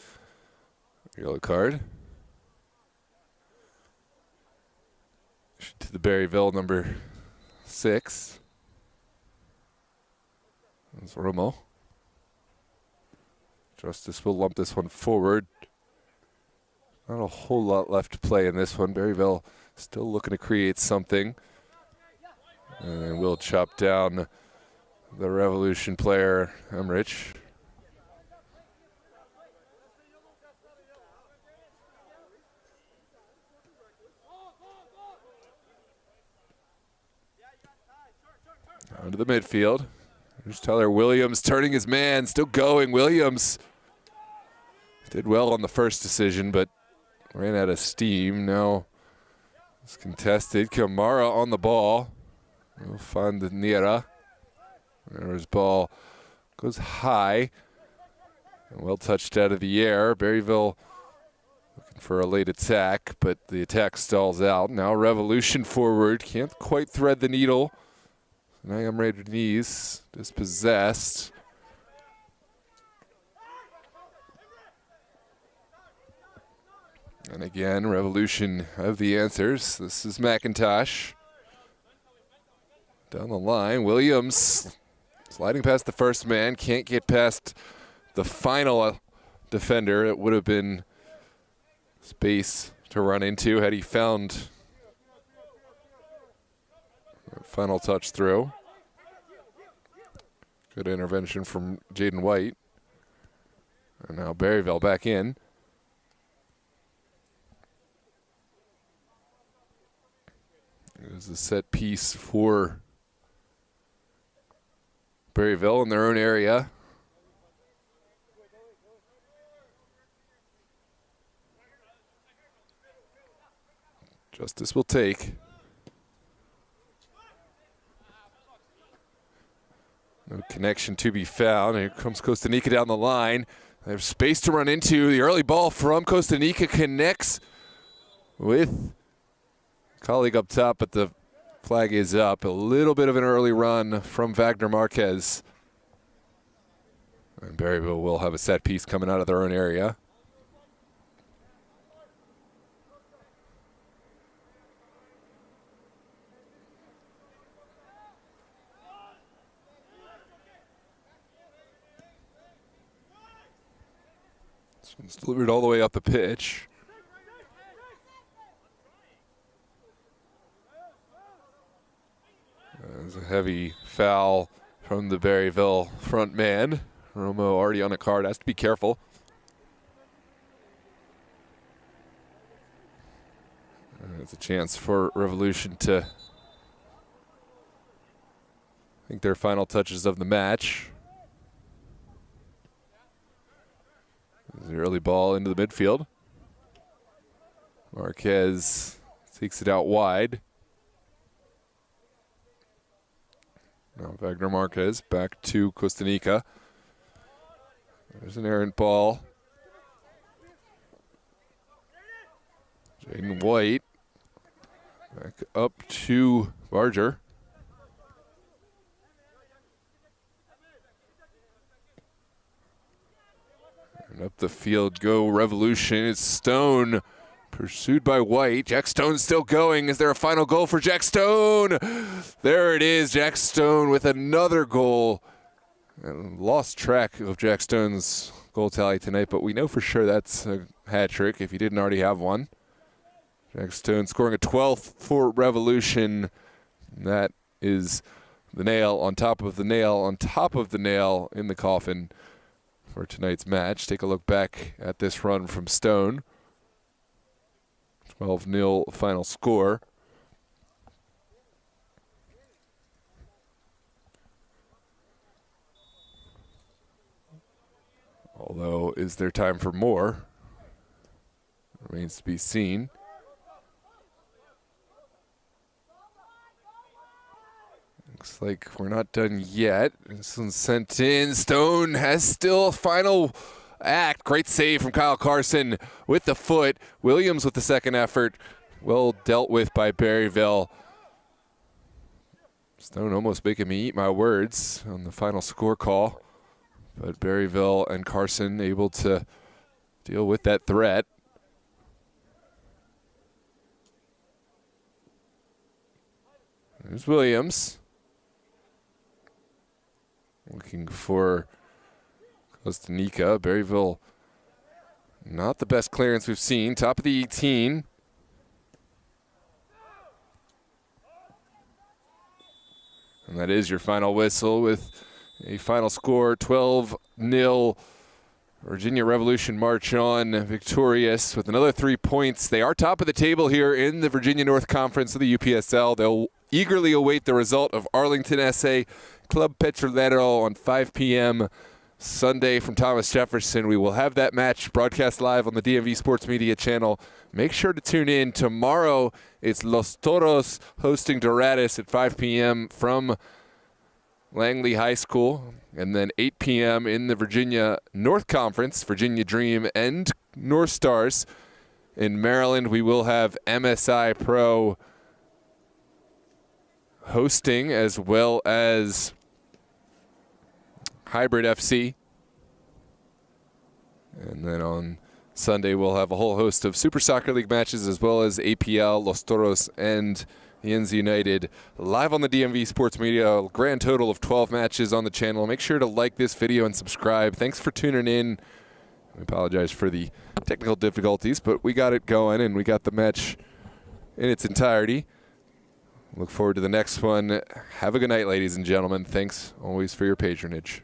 a yellow card to the Berryville number 6. That's Romo. Justice will lump this one forward. Not a whole lot left to play in this one. Berryville still looking to create something. And we'll chop down the Revolution player, Emrich. Down to the midfield. There's Tyler Williams turning his man, still going. Williams did well on the first decision, but ran out of steam. Now it's contested. Kamara on the ball. We'll find the Nira. There's ball. Goes high. And well touched out of the air. Berryville looking for a late attack, but the attack stalls out. Now Revolution forward. Can't quite thread the needle. Now Rodriguez dispossessed. And again, Revolution have the answers. This is McIntosh. Down the line, Williams sliding past the first man, can't get past the final defender. It would have been space to run into had he found that final touch through. Good intervention from Jaden White. And now Berryville back in. There's a set piece for Berryville in their own area. Justice will take. No connection to be found. Here comes Costa Rica down the line. They have space to run into. The early ball from Costa Rica connects with a colleague up top, but the flag is up. A little bit of an early run from Wagner Marquez. And Berryville will have a set piece coming out of their own area. This one's delivered all the way up the pitch. There's a heavy foul from the Berryville front man. Romo already on a card, has to be careful. There's a chance for Revolution to think their final touches of the match. There's the early ball into the midfield. Marquez takes it out wide. Now Wagner Marquez back to Costa Rica. There's an errant ball. Jaden White back up to Barger. And up the field go Revolution. It's Stone pursued by White. Jack Stone still going. Is there a final goal for Jack Stone? There it is. Jack Stone with another goal. And lost track of Jack Stone's goal tally tonight, but we know for sure that's a hat trick if he didn't already have one. Jack Stone scoring a 12th for Revolution. And that is the nail on top of the nail on top of the nail in the coffin for tonight's match. Take a look back at this run from Stone. 12-0 final score. Although, is there time for more? Remains to be seen. Looks like we're not done yet. This one's sent in. Stone has still final act. Great save from Kyle Carson with the foot. Williams with the second effort. Well dealt with by Berryville. Stone almost making me eat my words on the final score call. But Berryville and Carson able to deal with that threat. There's Williams. Looking for Costa Rica. Berryville, not the best clearance we've seen. Top of the 18. And that is your final whistle with a final score, 12-0. Virginia Revolution march on victorious with another 3 points. They are top of the table here in the Virginia North Conference of the UPSL. They'll eagerly await the result of Arlington SA Club Petrolero on 5 p.m. Sunday from Thomas Jefferson. We will have that match broadcast live on the DMV Sports Media channel. Make sure to tune in. Tomorrow, it's Los Toros hosting Dorados at 5 p.m. from Langley High School. And then 8 p.m. in the Virginia North Conference, Virginia Dream and North Stars. In Maryland, we will have MSI Pro hosting as well as Hybrid FC. And then on Sunday we'll have a whole host of Super Soccer League matches as well as APL, Los Toros, and Yens United live on the DMV Sports Media. A grand total of 12 matches on the channel. Make sure to like this video and subscribe. Thanks for tuning in. We apologize for the technical difficulties, but we got it going and we got the match in its entirety. Look forward to the next one. Have a good night, ladies and gentlemen. Thanks always for your patronage.